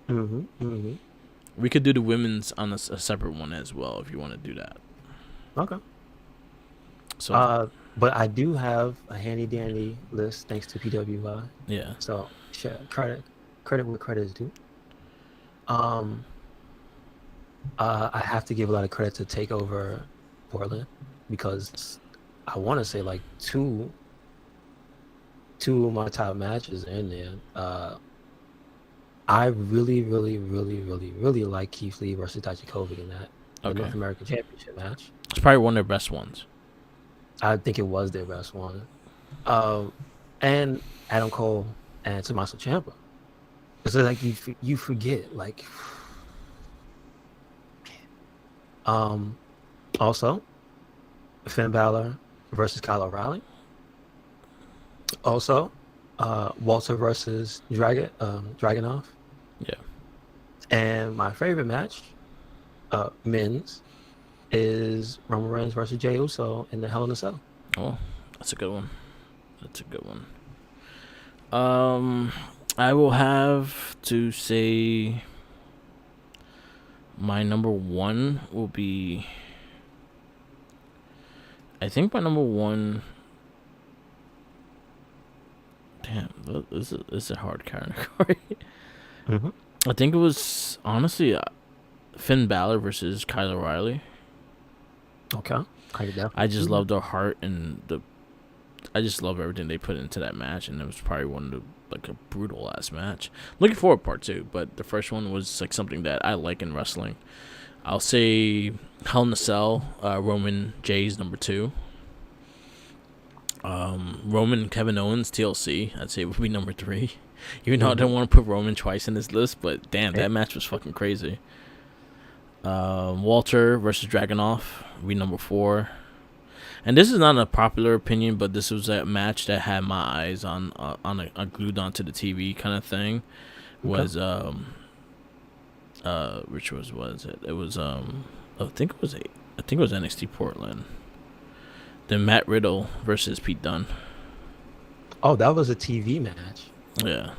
We could do the women's on a separate one as well if you want to do that. Okay. So, but I do have a handy dandy list thanks to PWI. yeah. So credit where credit is due. I have to give a lot of credit to Takeover Portland because I want to say like two of my top matches are in there. I really like Keith Lee versus Dijakovic in that North American Championship match. It's probably one of their best ones. I think it was their best one. And Adam Cole and Tommaso Ciampa. So like you forget like. Also, Finn Balor versus Kyle O'Reilly. Also, Walter versus Dragunov. Yeah. And my favorite match, men's, is Roman Reigns versus Jey Uso in the Hell in a Cell. Oh, that's a good one. I will have to say my number one will be. I think my number one. Damn, this is a hard category. I think it was honestly Finn Balor versus Kyle O'Reilly. Okay. I just love their heart and I just love everything they put into that match, and it was probably one of the like a brutal ass match. Looking forward to part 2, but the first one was like something that I like in wrestling. I'll say Hell in a Cell, Roman Jay's number 2. Roman and Kevin Owens TLC, I'd say would be number 3. Even though I don't want to put Roman twice in this list, but damn, that match was fucking crazy. Walter versus Dragunov would be number 4. And this is not a popular opinion, but this was a match that had my eyes on glued onto the TV kind of thing. Was which was it? It was I think it was NXT Portland. Then Matt Riddle versus Pete Dunne. Oh, that was a TV match. Yeah.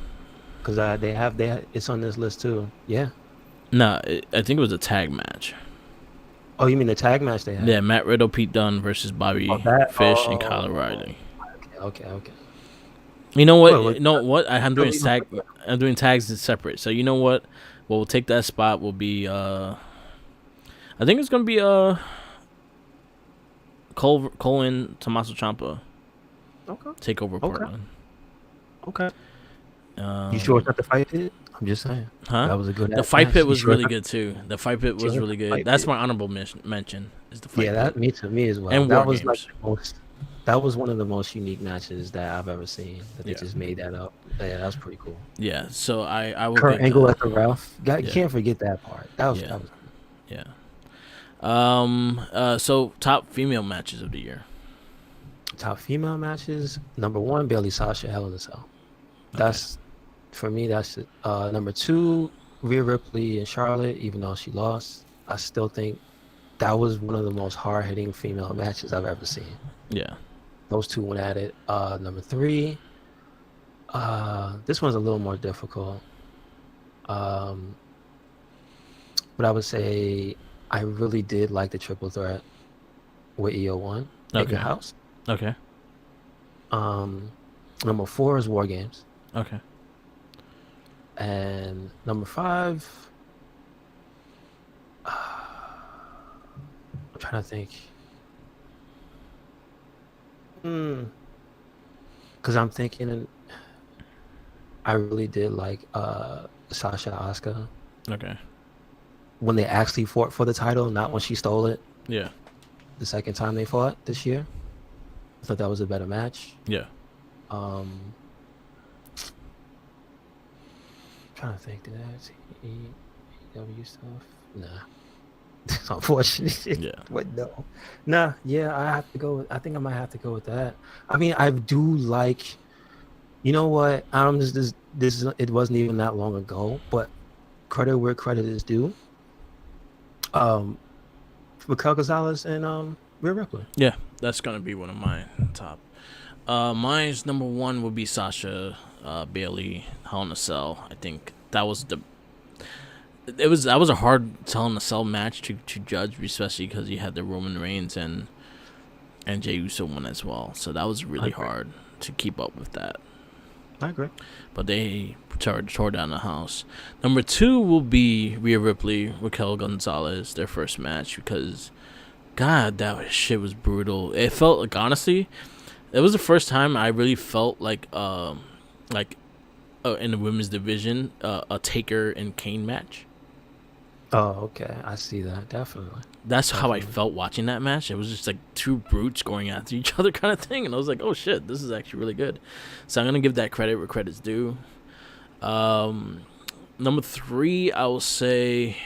Because they have it's on this list too. Yeah. Nah, I think it was a tag match. Oh, you mean the tag match they had? Yeah, Matt Riddle, Pete Dunne versus Bobby Fish and Kyle O'Reilly. Okay. You know what? I'm doing tags separate. So you know what? What will take that spot will be I think it's gonna be Cole and Tommaso Ciampa. Okay. Take over Portland. Okay. You sure it's not the fight pit? I'm just saying. Huh? That was a good. The fight pit was really good too. The fight pit was really good. That's my honorable mention. Is the fight pit. That me as well. And that War was Games. like that was one of the most unique matches that I've ever seen. That they just made that up. Yeah, that was pretty cool. Yeah. So I would. Kurt Angle at the ref. You can't forget that part. That was. So top female matches of the year. Top female matches. Number 1, Bailey Sasha, Hell in a Cell. That's for me. That's number 2, Rhea Ripley and Charlotte. Even though she lost, I still think that was one of the most hard-hitting female matches I've ever seen. Yeah. Those two went at it. Number 3, This one's a little more difficult. Um, but I would say I really did like the triple threat with EO1, Naked Okay. House. Okay. Um, Number 4 is War Games, Okay. and number 5. I'm trying to think. Because I'm thinking, I really did like Sasha Asuka Okay. when they actually fought for the title, not when she stole it Yeah. the second time they fought this year. I thought that was a better match. Yeah. Um, Trying to think, did I see AEW stuff? Nah. It's unfortunate. Yeah. But no. Nah, yeah, I have to go. I think I might have to go with that. I mean, I do like, you know what? It wasn't even that long ago, but credit where credit is due. Um, Raquel Gonzalez and Rhea Ripley. Yeah. That's gonna be one of my top. Mine's number one would be Sasha Bailey Hell in a Cell. I think that was that was a hard Hell in a Cell match to judge, especially because you had the Roman Reigns and Jey Uso one as well. So that was really hard to keep up with that. I agree. But they tore down the house. Number 2 will be Rhea Ripley, Raquel Gonzalez, their first match, because God, that shit was brutal. It felt like, honestly, it was the first time I really felt like in the women's division, a Taker and Kane match. Oh, okay. I see that. Definitely. That's how I felt watching that match. It was just like two brutes going after each other kind of thing. And I was like, oh shit, this is actually really good. So I'm going to give that credit where credit's due. Number 3, I will say,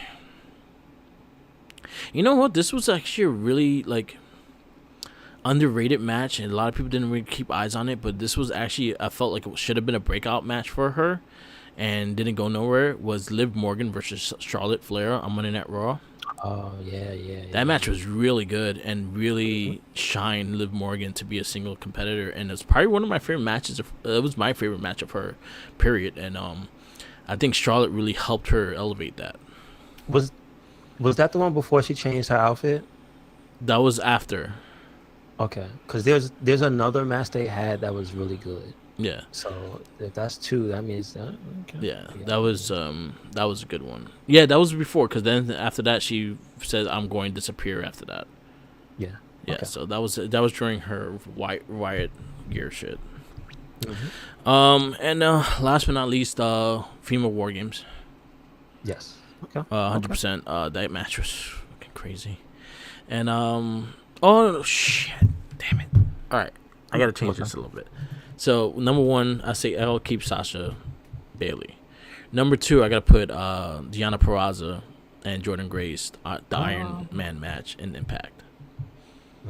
you know what? This was actually a really like underrated match, and a lot of people didn't really keep eyes on it. But this was actually, I felt like it should have been a breakout match for her, and didn't go nowhere. Was Liv Morgan versus Charlotte Flair on Monday Night Raw. Oh yeah. That match was really good and really shined Liv Morgan to be a single competitor, and it's probably one of my favorite matches. It was my favorite match of her, period. And I think Charlotte really helped her elevate that. Was that the one before she changed her outfit? That was after. Okay, because there's another match they had that was really good. Yeah. So if that's 2, that means okay. Yeah, that was a good one. Yeah, that was before, because then after that she said, "I'm going to disappear." After that. Yeah. Yeah. Okay. So that was during her Riot Gear shit. Mm-hmm. And last but not least, female War Games. Yes. Okay. 100%. That match was fucking crazy. And oh shit, damn it. All right, I gotta change this a little bit. So number 1, I say I'll keep Sasha Bailey. Number 2, I gotta put Deonna Purrazzo and Jordan Grace, the Iron Man match in Impact.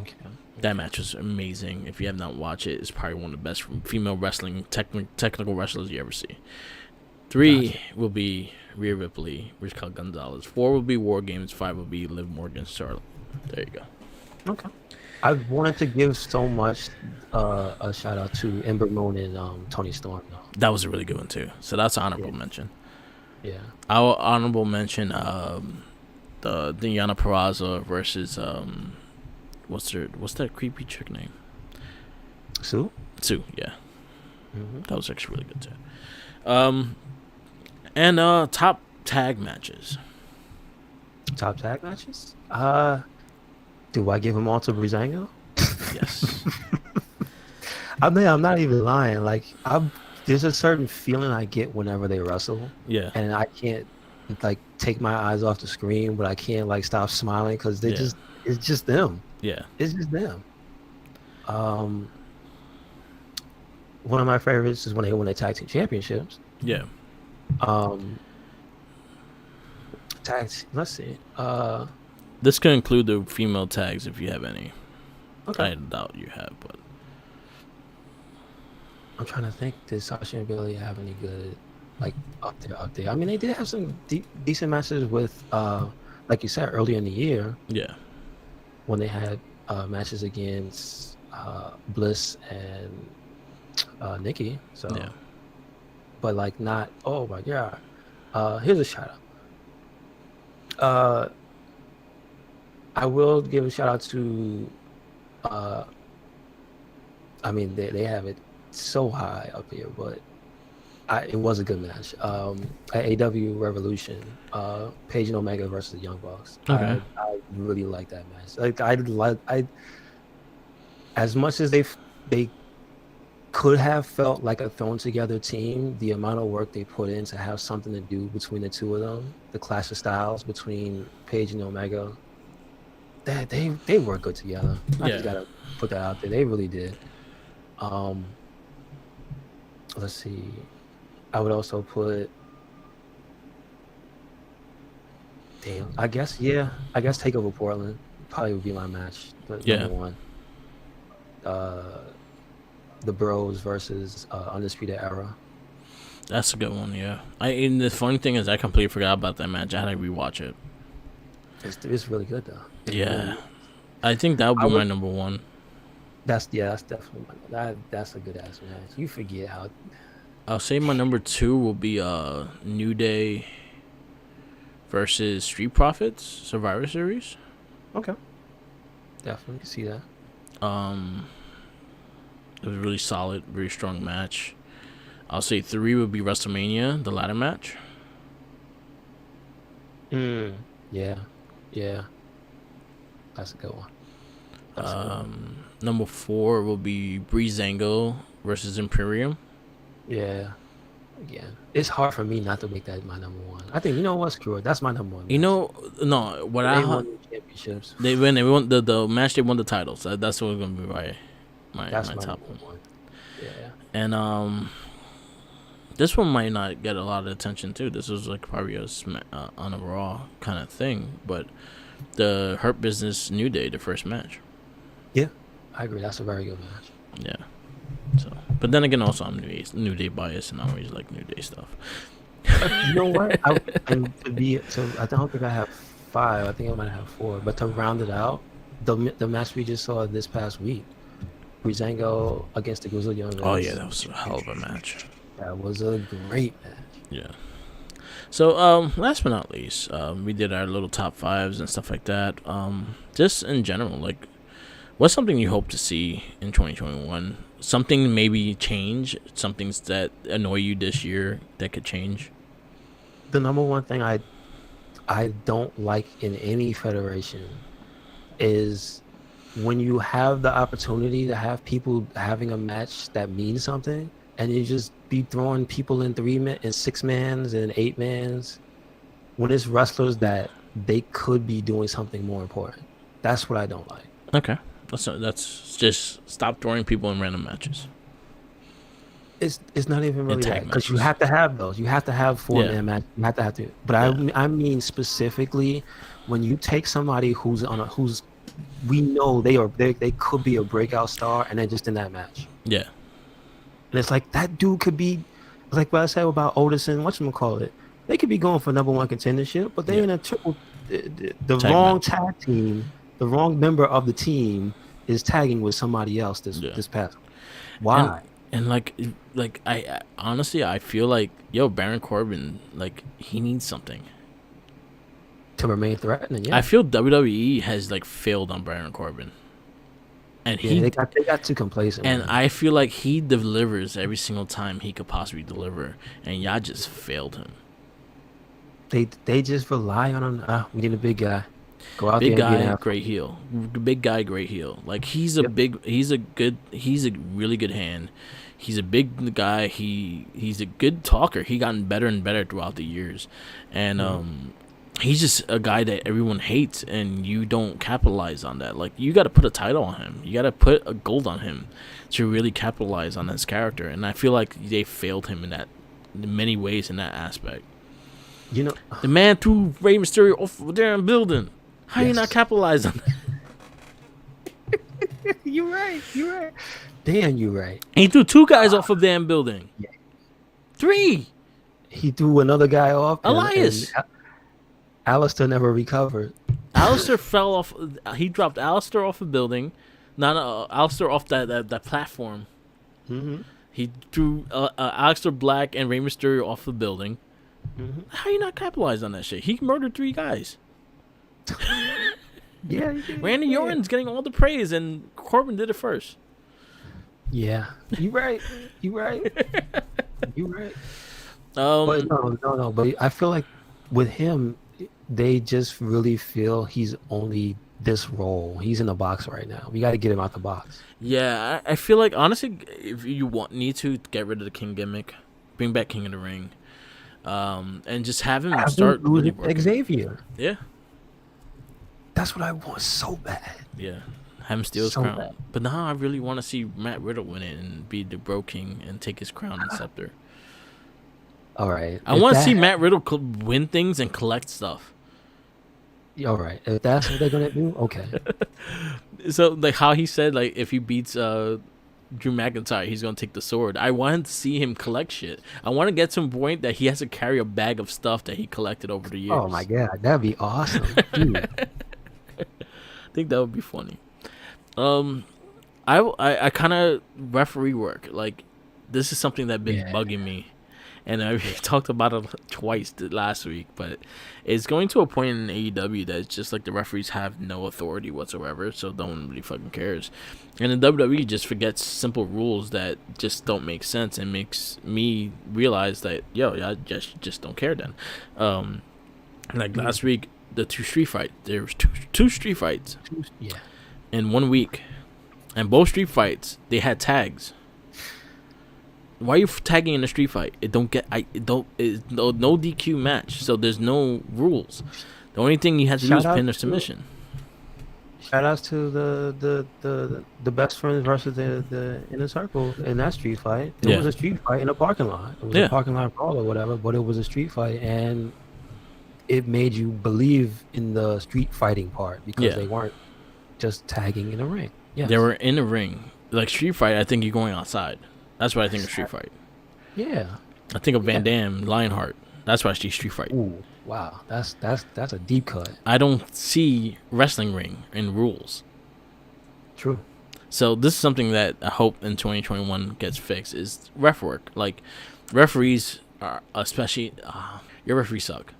Okay. That match was amazing. If you have not watched it, it's probably one of the best female wrestling technical wrestlers you ever see. 3 will be Rhea Ripley, Raquel Gonzalez. 4 will be War Games. 5 will be Liv Morgan, Charlotte. There you go. Okay. I wanted to give so much a shout out to Ember Moon and Tony Storm though. That was a really good one too. So that's an honorable mention. Yeah. Our honorable mention, the Deonna Purrazzo versus what's that creepy chick name? Sue, yeah. Mm-hmm. That was actually really good too. And top tag matches. Top tag matches? Do I give them all to Breezango? Yes. I mean, I'm not even lying. Like, there's a certain feeling I get whenever they wrestle. Yeah. And I can't like take my eyes off the screen, but I can't like stop smiling because it's just them. Yeah. It's just them. One of my favorites is when they win the tag team championships. Yeah. Let's see. This could include the female tags if you have any. Okay. I doubt you have, but I'm trying to think. Did Sasha and Billy have any good, like up there? I mean, they did have some decent matches with, like you said earlier in the year. Yeah. When they had matches against Bliss and Nikki. So yeah. but like not. Oh my god. Here's a shout out. I will give a shout out to. Uh, I mean, they have it so high up here, but it was a good match. At AW Revolution, Page and Omega versus Young Bucks. Okay. I really like that match. Like I as much as they could have felt like a thrown together team, the amount of work they put in to have something to do between the two of them, the clash of styles between Page and Omega, they work good together. I just gotta put that out there. They really did. Let's see. I would also put. Damn. I guess Takeover Portland probably would be my match. Number one. The Bros versus Undisputed Era. That's a good one. Yeah. And the funny thing is, I completely forgot about that match. I had to rewatch it. It's really good though. Yeah. I think that would be my number one. That's definitely that's a good ass match. You forget how. I'll say my number two will be New Day versus Street Profits Survivor Series. Okay. Definitely can see that. It was really solid, very strong match. I'll say 3 would be WrestleMania, the ladder match. Yeah. That's a good one. Number 4 will be Breezango versus Imperium. Yeah. Again, it's hard for me not to make that my number one. I think, you know what, screw it. That's my number one. You know, no, what they won the championships. They won the match. They won the titles. That's what's gonna be my top one. Yeah. And this one might not get a lot of attention too. This was like probably on a Raw kind of thing, but the Hurt Business New Day, the first match. Yeah, I agree. That's a very good match. Yeah. So, but then again, also I'm New Day biased, and I always like New Day stuff. You know what? I don't think I have 5. I think I might have 4. But to round it out, the match we just saw this past week, Breezango against the Grizzly Young Vets. Oh yeah, that was a hell of a match. That was a great match. Yeah. So last but not least, we did our little top 5s and stuff like that. Just in general, like, what's something you hope to see in 2021? Something maybe change? Some things that annoy you this year that could change? The number one thing I don't like in any federation is when you have the opportunity to have people having a match that means something, and you just be throwing people in 3-man and 6-mans and 8-mans when it's wrestlers that they could be doing something more important. That's what I don't like. Okay. That's just stop throwing people in random matches. It's not even really that, because you have to have those. You have to have 4-man matches. You have to. But I mean specifically when you take somebody who's we know they could be a breakout star, and they're just in that match. Yeah. And it's like that dude could be, like what I said about Otis and whatchamacallit. They could be going for number 1 contendership, but they're in a triple. The wrong tag team, the wrong member of the team is tagging with somebody else this past. Why? And like I honestly, I feel like Baron Corbin, like, he needs something to remain threatening. Yeah. I feel WWE has like failed on Baron Corbin, and they got too complacent. And I feel like he delivers every single time he could possibly deliver, and y'all just failed him. They just rely on him. We need a big guy. Go out big there and guy, great heel. Big guy, great heel. Like, he's a really good hand. He's a big guy. He's a good talker. He gotten better and better throughout the years, and he's just a guy that everyone hates, and you don't capitalize on that. Like, you got to put a title on him. You got to put a gold on him to really capitalize on his character. And I feel like they failed him in many ways in that aspect. You know, the man threw Rey Mysterio off a damn building. How you not capitalize on that? You're right. Damn, you're right. He threw 2 guys off a damn building. Yeah. 3. He threw another guy off. Elias. And Alistair never recovered. Alistair fell off. He dropped Alistair off a building. Alistair off that platform. Mm-hmm. He threw Aleister Black and Rey Mysterio off the building. How you not capitalized on that shit? He murdered 3 guys. Yeah, Randy Orton's getting all the praise, and Corbin did it first. Yeah, you right. You right. Um, But no. But I feel like with him, they just really feel he's only this role. He's in the box right now. We got to get him out the box. yeah, I feel like honestly, if you need to get rid of the King gimmick, bring back King of the Ring, and just have him start really working. Xavier. Yeah, That's what I want so bad. yeah. Have him steal his So crown. bad. But now I really want to see Matt Riddle win it and be the Bro King and take his crown and scepter. All right. I want to see Matt Riddle win things and collect stuff. All right. If that's what they're gonna do, okay. So like how he said, like if he beats Drew McIntyre, he's gonna take the sword. I want to see him collect shit. I want to get to a point that he has to carry a bag of stuff that he collected over the years. Oh my god, that'd be awesome, dude. I think that would be funny. I kind of referee work. Like, this is something that's been bugging me, and I talked about it twice last week. But it's going to a point in AEW that it's just like the referees have no authority whatsoever, so no one really fucking cares. And in WWE, just forgets simple rules that just don't make sense, and makes me realize that I just don't care then. Like last week, the 2 street fights. There was two street fights. Yeah. In 1 week, and both street fights they had tags. Why are you tagging in a street fight? It's no DQ match, so there's no rules. The only thing you had to do is pin or submission. Shout outs to the best friends versus the inner circle in that street fight. It was a street fight in a parking lot. It was a parking lot brawl or whatever, but it was a street fight, and it made you believe in the street fighting part because they weren't just tagging in a ring. Yeah, they were in the ring. Like street fight, I think you're going outside. That's what I think of street fight. Yeah, I think of Van Damme, Lionheart. That's why I see street fight. Ooh, wow, that's a deep cut. I don't see wrestling ring in rules. True. So this is something that I hope in 2021 gets fixed is ref work. Like referees are especially your referees suck.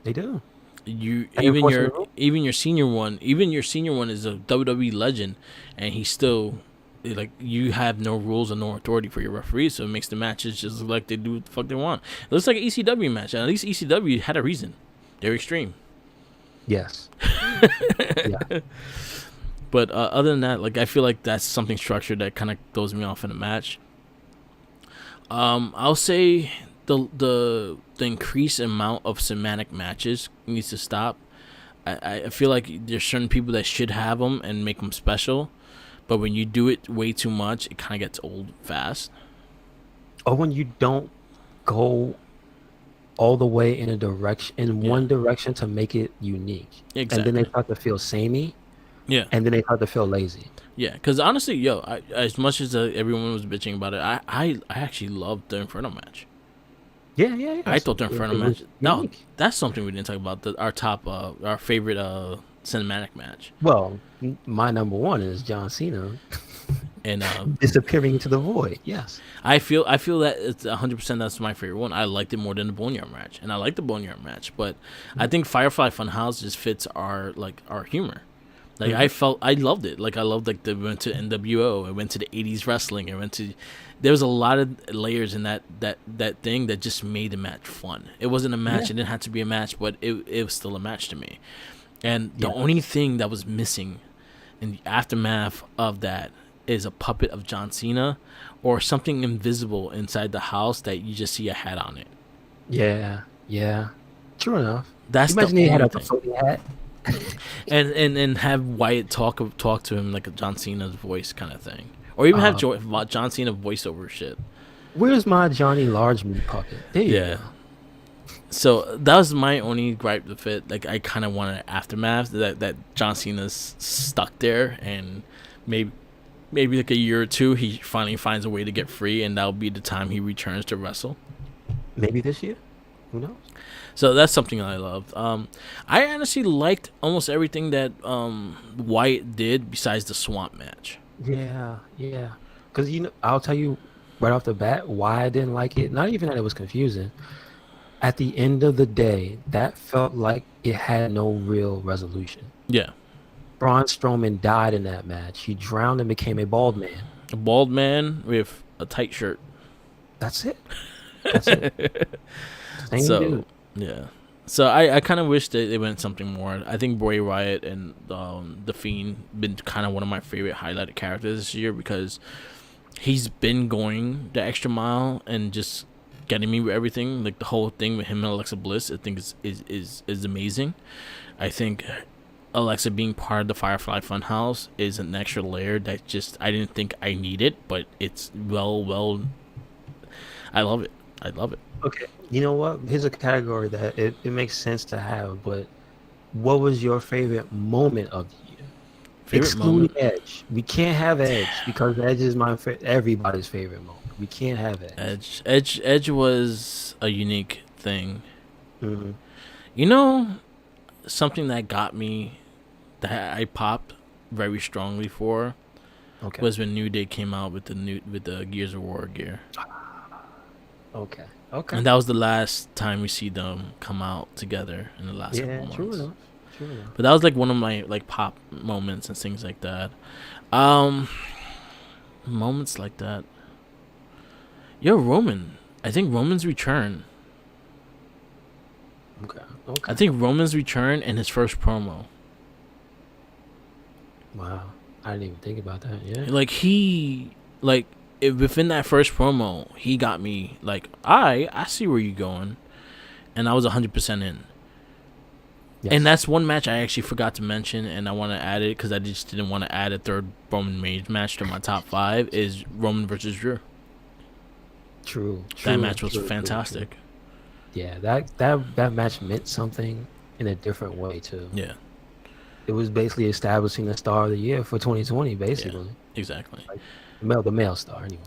They do. Even your senior one is a WWE legend, and he's still like you have no rules and no authority for your referees, so it makes the matches just look like they do what the fuck they want. It looks like an ECW match, and at least ECW had a reason. They're extreme. Yes. Yeah. But other than that, like I feel like that's something structured that kind of throws me off in a match. I'll say the increased amount of cinematic matches needs to stop. I feel like there's certain people that should have them and make them special, but when you do it way too much, it kind of gets old fast. Or when you don't go all the way in one direction to make it unique. Exactly. And then they start to feel samey. Yeah. And then they start to feel lazy. Yeah, because honestly, as much as everyone was bitching about it, I actually loved the Inferno match. Yeah. I thought the Inferno match. No, that's something we didn't talk about. Our favorite cinematic match. Well, my number one is John Cena, and disappearing into the void. Yes, I feel that it's 100%. That's my favorite one. I liked it more than the Boneyard match, and I like the Boneyard match, but I think Firefly Funhouse just fits our humor. Like I loved it. Like I loved they went to NWO. I went to the 80s wrestling. There was a lot of layers in that thing that just made the match fun. It wasn't a match. It didn't have to be a match, but it was still a match to me. And the only thing that was missing in the aftermath of that is a puppet of John Cena or something invisible inside the house that you just see a hat on it. Yeah. True enough. That's imagine the he had only a thing. floating hat. and have Wyatt talk to him like a John Cena's voice kind of thing, or even have John Cena voiceover shit. Where's my Johnny Large Meat puppet? There you go. So that was my only gripe with it. Like I kind of wanted aftermath that John Cena's stuck there, and maybe like a year or two he finally finds a way to get free, and that'll be the time he returns to wrestle. Maybe this year. Who knows? So that's something I loved. I honestly liked almost everything that Wyatt did besides the swamp match. Yeah. Because I'll tell you, right off the bat why I didn't like it. Not even that it was confusing. At the end of the day, that felt like it had no real resolution. Yeah. Braun Strowman died in that match. He drowned and became a bald man. A bald man with a tight shirt. That's it. That's it. Same So dude. yeah. So I kind of wish that they went something more. I think Bray Wyatt and the Fiend been kind of one of my favorite highlighted characters this year because he's been going the extra mile and just getting me with everything. Like the whole thing with him and Alexa Bliss, I think is amazing. I think Alexa being part of the Firefly Funhouse is an extra layer that just I didn't think I needed, but it's well. I love it. I love it. Okay. You know what? Here's a category that it makes sense to have, but what was your favorite moment of the year? Favorite moment. Excluding Edge. We can't have Edge because Edge is everybody's favorite moment. We can't have Edge. Edge was a unique thing. Mm-hmm. You know, something that got me, that I popped very strongly for, Okay. was when New Day came out with the Gears of War gear. Okay. Okay. And that was the last time we see them come out together in the last couple months. True enough. True enough. But that was like one of my like pop moments and things like that. Moments like that. Yo, Roman. I think Roman's return. Okay. Okay. I think Roman's return and his first promo. Wow. I didn't even think about that. Yeah. Like within that first promo, he got me like, I see where you're going, and I was 100% in. Yes. And that's one match I actually forgot to mention, and I want to add it because I just didn't want to add a third Roman Reigns match to my top 5. Is Roman versus Drew. True. That match was fantastic. True. Yeah, that match meant something in a different way too. Yeah. It was basically establishing the star of the year for 2020, basically. Yeah, exactly. Like, the male star, anyway.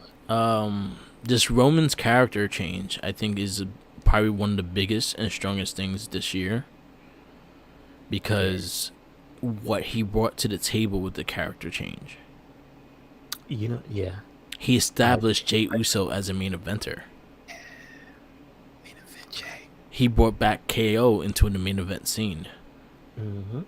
Just Roman's character change, I think, is probably one of the biggest and strongest things this year. Because what he brought to the table with the character change. Yeah. He established Jey Uso as a main eventer. Main event Jey. He brought back KO into the main event scene. Mm-hmm.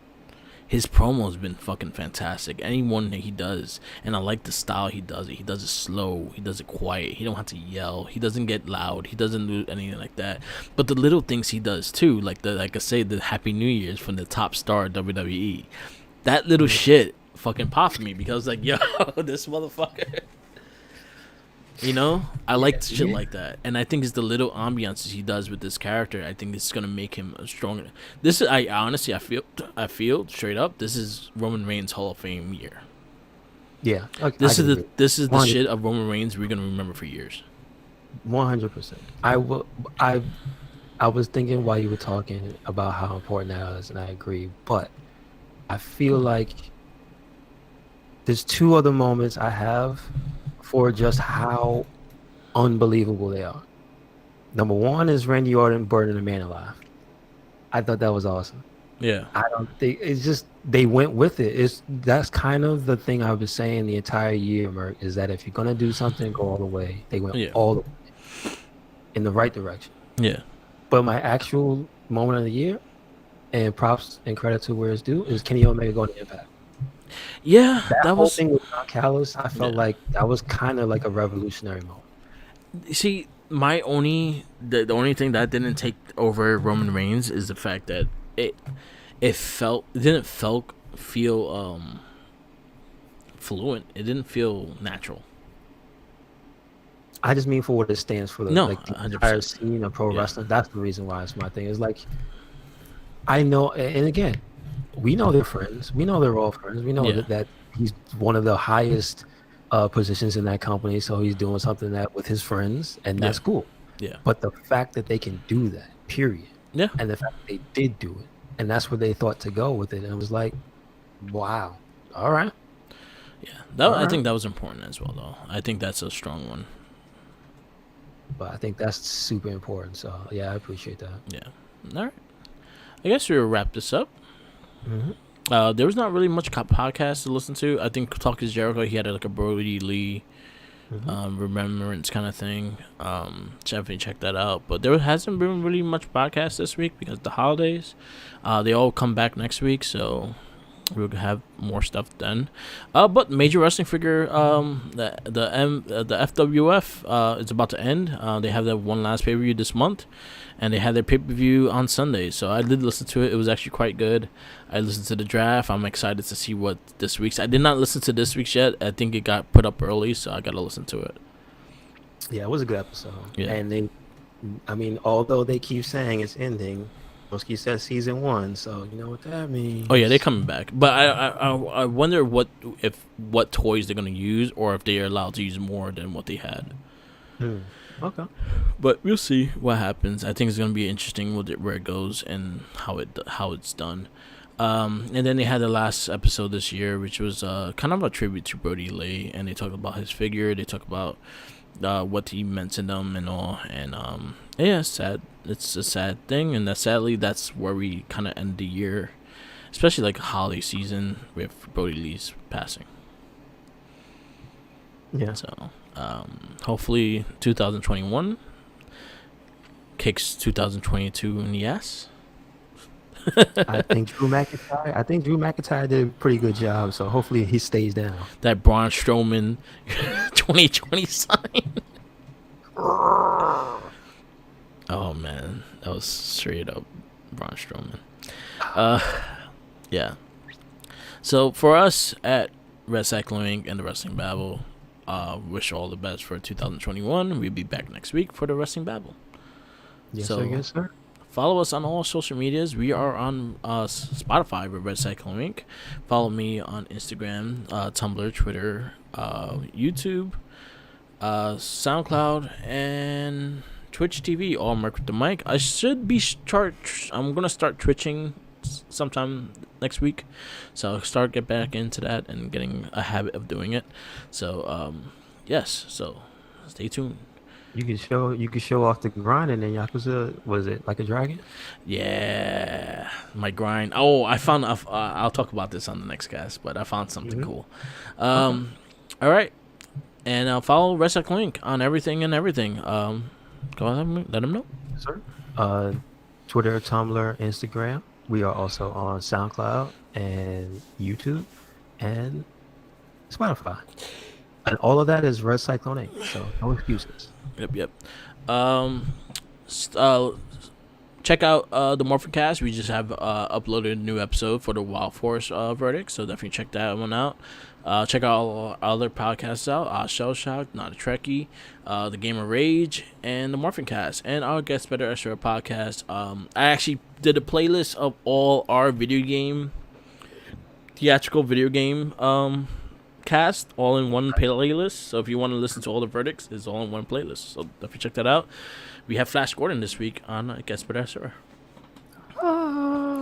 His promo's been fucking fantastic. Anyone that he does, and I like the style he does it. He does it slow. He does it quiet. He don't have to yell. He doesn't get loud. He doesn't do anything like that. But the little things he does too, like I say, the Happy New Year's from the top star of WWE. That little shit fucking popped me because like, yo, this motherfucker. You know, I like shit like that, and I think it's the little ambiances he does with this character. I think it's gonna make him a stronger. This is, I honestly, I feel straight up, this is Roman Reigns Hall of Fame year. Yeah, this is the shit of Roman Reigns we're gonna remember for years. 100%. I was thinking while you were talking about how important that is, and I agree. But I feel like there's two other moments I have for just how unbelievable they are. Number one is Randy Orton burning a man alive. I thought that was awesome. Yeah. I don't think it's just they went with it. That's kind of the thing I've been saying the entire year, Merc, is that if you're gonna do something, go all the way. They went all the way in the right direction. Yeah. But my actual moment of the year, and props and credit to where it's due, is Kenny Omega going to Impact. Yeah, that whole was thing with Don Callis. I felt like that was kind of like a revolutionary moment. See, the only thing that didn't take over Roman Reigns is the fact that it didn't feel fluent. It didn't feel natural. I just mean for what it stands for. The entire scene of pro wrestling. That's the reason why it's my thing. It's like, I know, and again, we know they're friends. We know they're all friends. We know that he's one of the highest positions in that company, so he's doing something that with his friends, and that's cool. Yeah. But the fact that they can do that, period. Yeah. And the fact that they did do it, and that's where they thought to go with it, and it was like, wow, all right. Yeah, I think that was important as well, though. I think that's a strong one. But I think that's super important. So yeah, I appreciate that. Yeah. All right. I guess we'll wrap this up. Mm-hmm. There was not really much podcast to listen to. I think Talk is Jericho. He had like a Brody Lee remembrance kind of thing. Definitely check that out. But there hasn't been really much podcast this week because the holidays. They all come back next week, so we'll have more stuff then. But major wrestling figure, the FWF is about to end. They have that one last pay per view this month, and they had their pay per view on Sunday. So I did listen to it. It was actually quite good. I listened to the draft. I'm excited to see what this week's. I did not listen to this week's yet. I think it got put up early, so I gotta listen to it. Yeah, it was a good episode. Yeah. And I mean, although they keep saying it's ending, Broski says season 1, so you know what that means. Oh yeah, they're coming back. But I wonder what toys they're gonna use, or if they are allowed to use more than what they had. Okay. But we'll see what happens. I think it's gonna be interesting where it goes and how it's done. And then they had the last episode this year, which was kind of a tribute to Brody Lee, and they talked about his figure. They talked about what he meant to them and all. And yeah, it's sad. It's a sad thing, and sadly that's where we kind of end the year, especially like holiday season with Brody Lee's passing. Yeah. So hopefully 2021 kicks 2022 in the ass. I think Drew McIntyre did a pretty good job, so hopefully he stays down. That Braun Strowman 2020 sign. Oh man, that was straight up Braun Strowman. Yeah. So for us at Red Cycling Inc. and the Wrestling Babble, wish all the best for 2021. We'll be back next week for the Wrestling Babble. Yes, So, sir. Yes, sir. Follow us on all social medias. We are on Spotify with Red Cycling Inc. Follow me on Instagram, Tumblr, Twitter, YouTube, SoundCloud, and Twitch TV. All Merc with the mic. I should be I'm gonna start twitching sometime next week, so I'll get back into that and getting a habit of doing it. So yes. So stay tuned. You can show off the grind, and then Yakuza, was it like a dragon? Yeah, my grind. Oh, I found. I'll talk about this on the next cast, but I found something cool. All right, and follow Wrestling Link on everything and everything. Go ahead, let them know. Sir. Twitter, Tumblr, Instagram. We are also on SoundCloud and YouTube and Spotify, and all of that is Red Cyclone. So no excuses. Yep. Check out the Morphin Cast. We just have uploaded a new episode for the Wild Force verdict, so definitely check that one out. Check out all our other podcasts out: Shell Shock, Not a Trekkie, the Game of Rage, and the Morphin Cast, and our Gets Better Extra podcast. I actually did a playlist of all our theatrical video game cast all in one playlist. So if you want to listen to all the verdicts, it's all in one playlist. So definitely check that out. We have Flash Gordon this week on Guest Producer.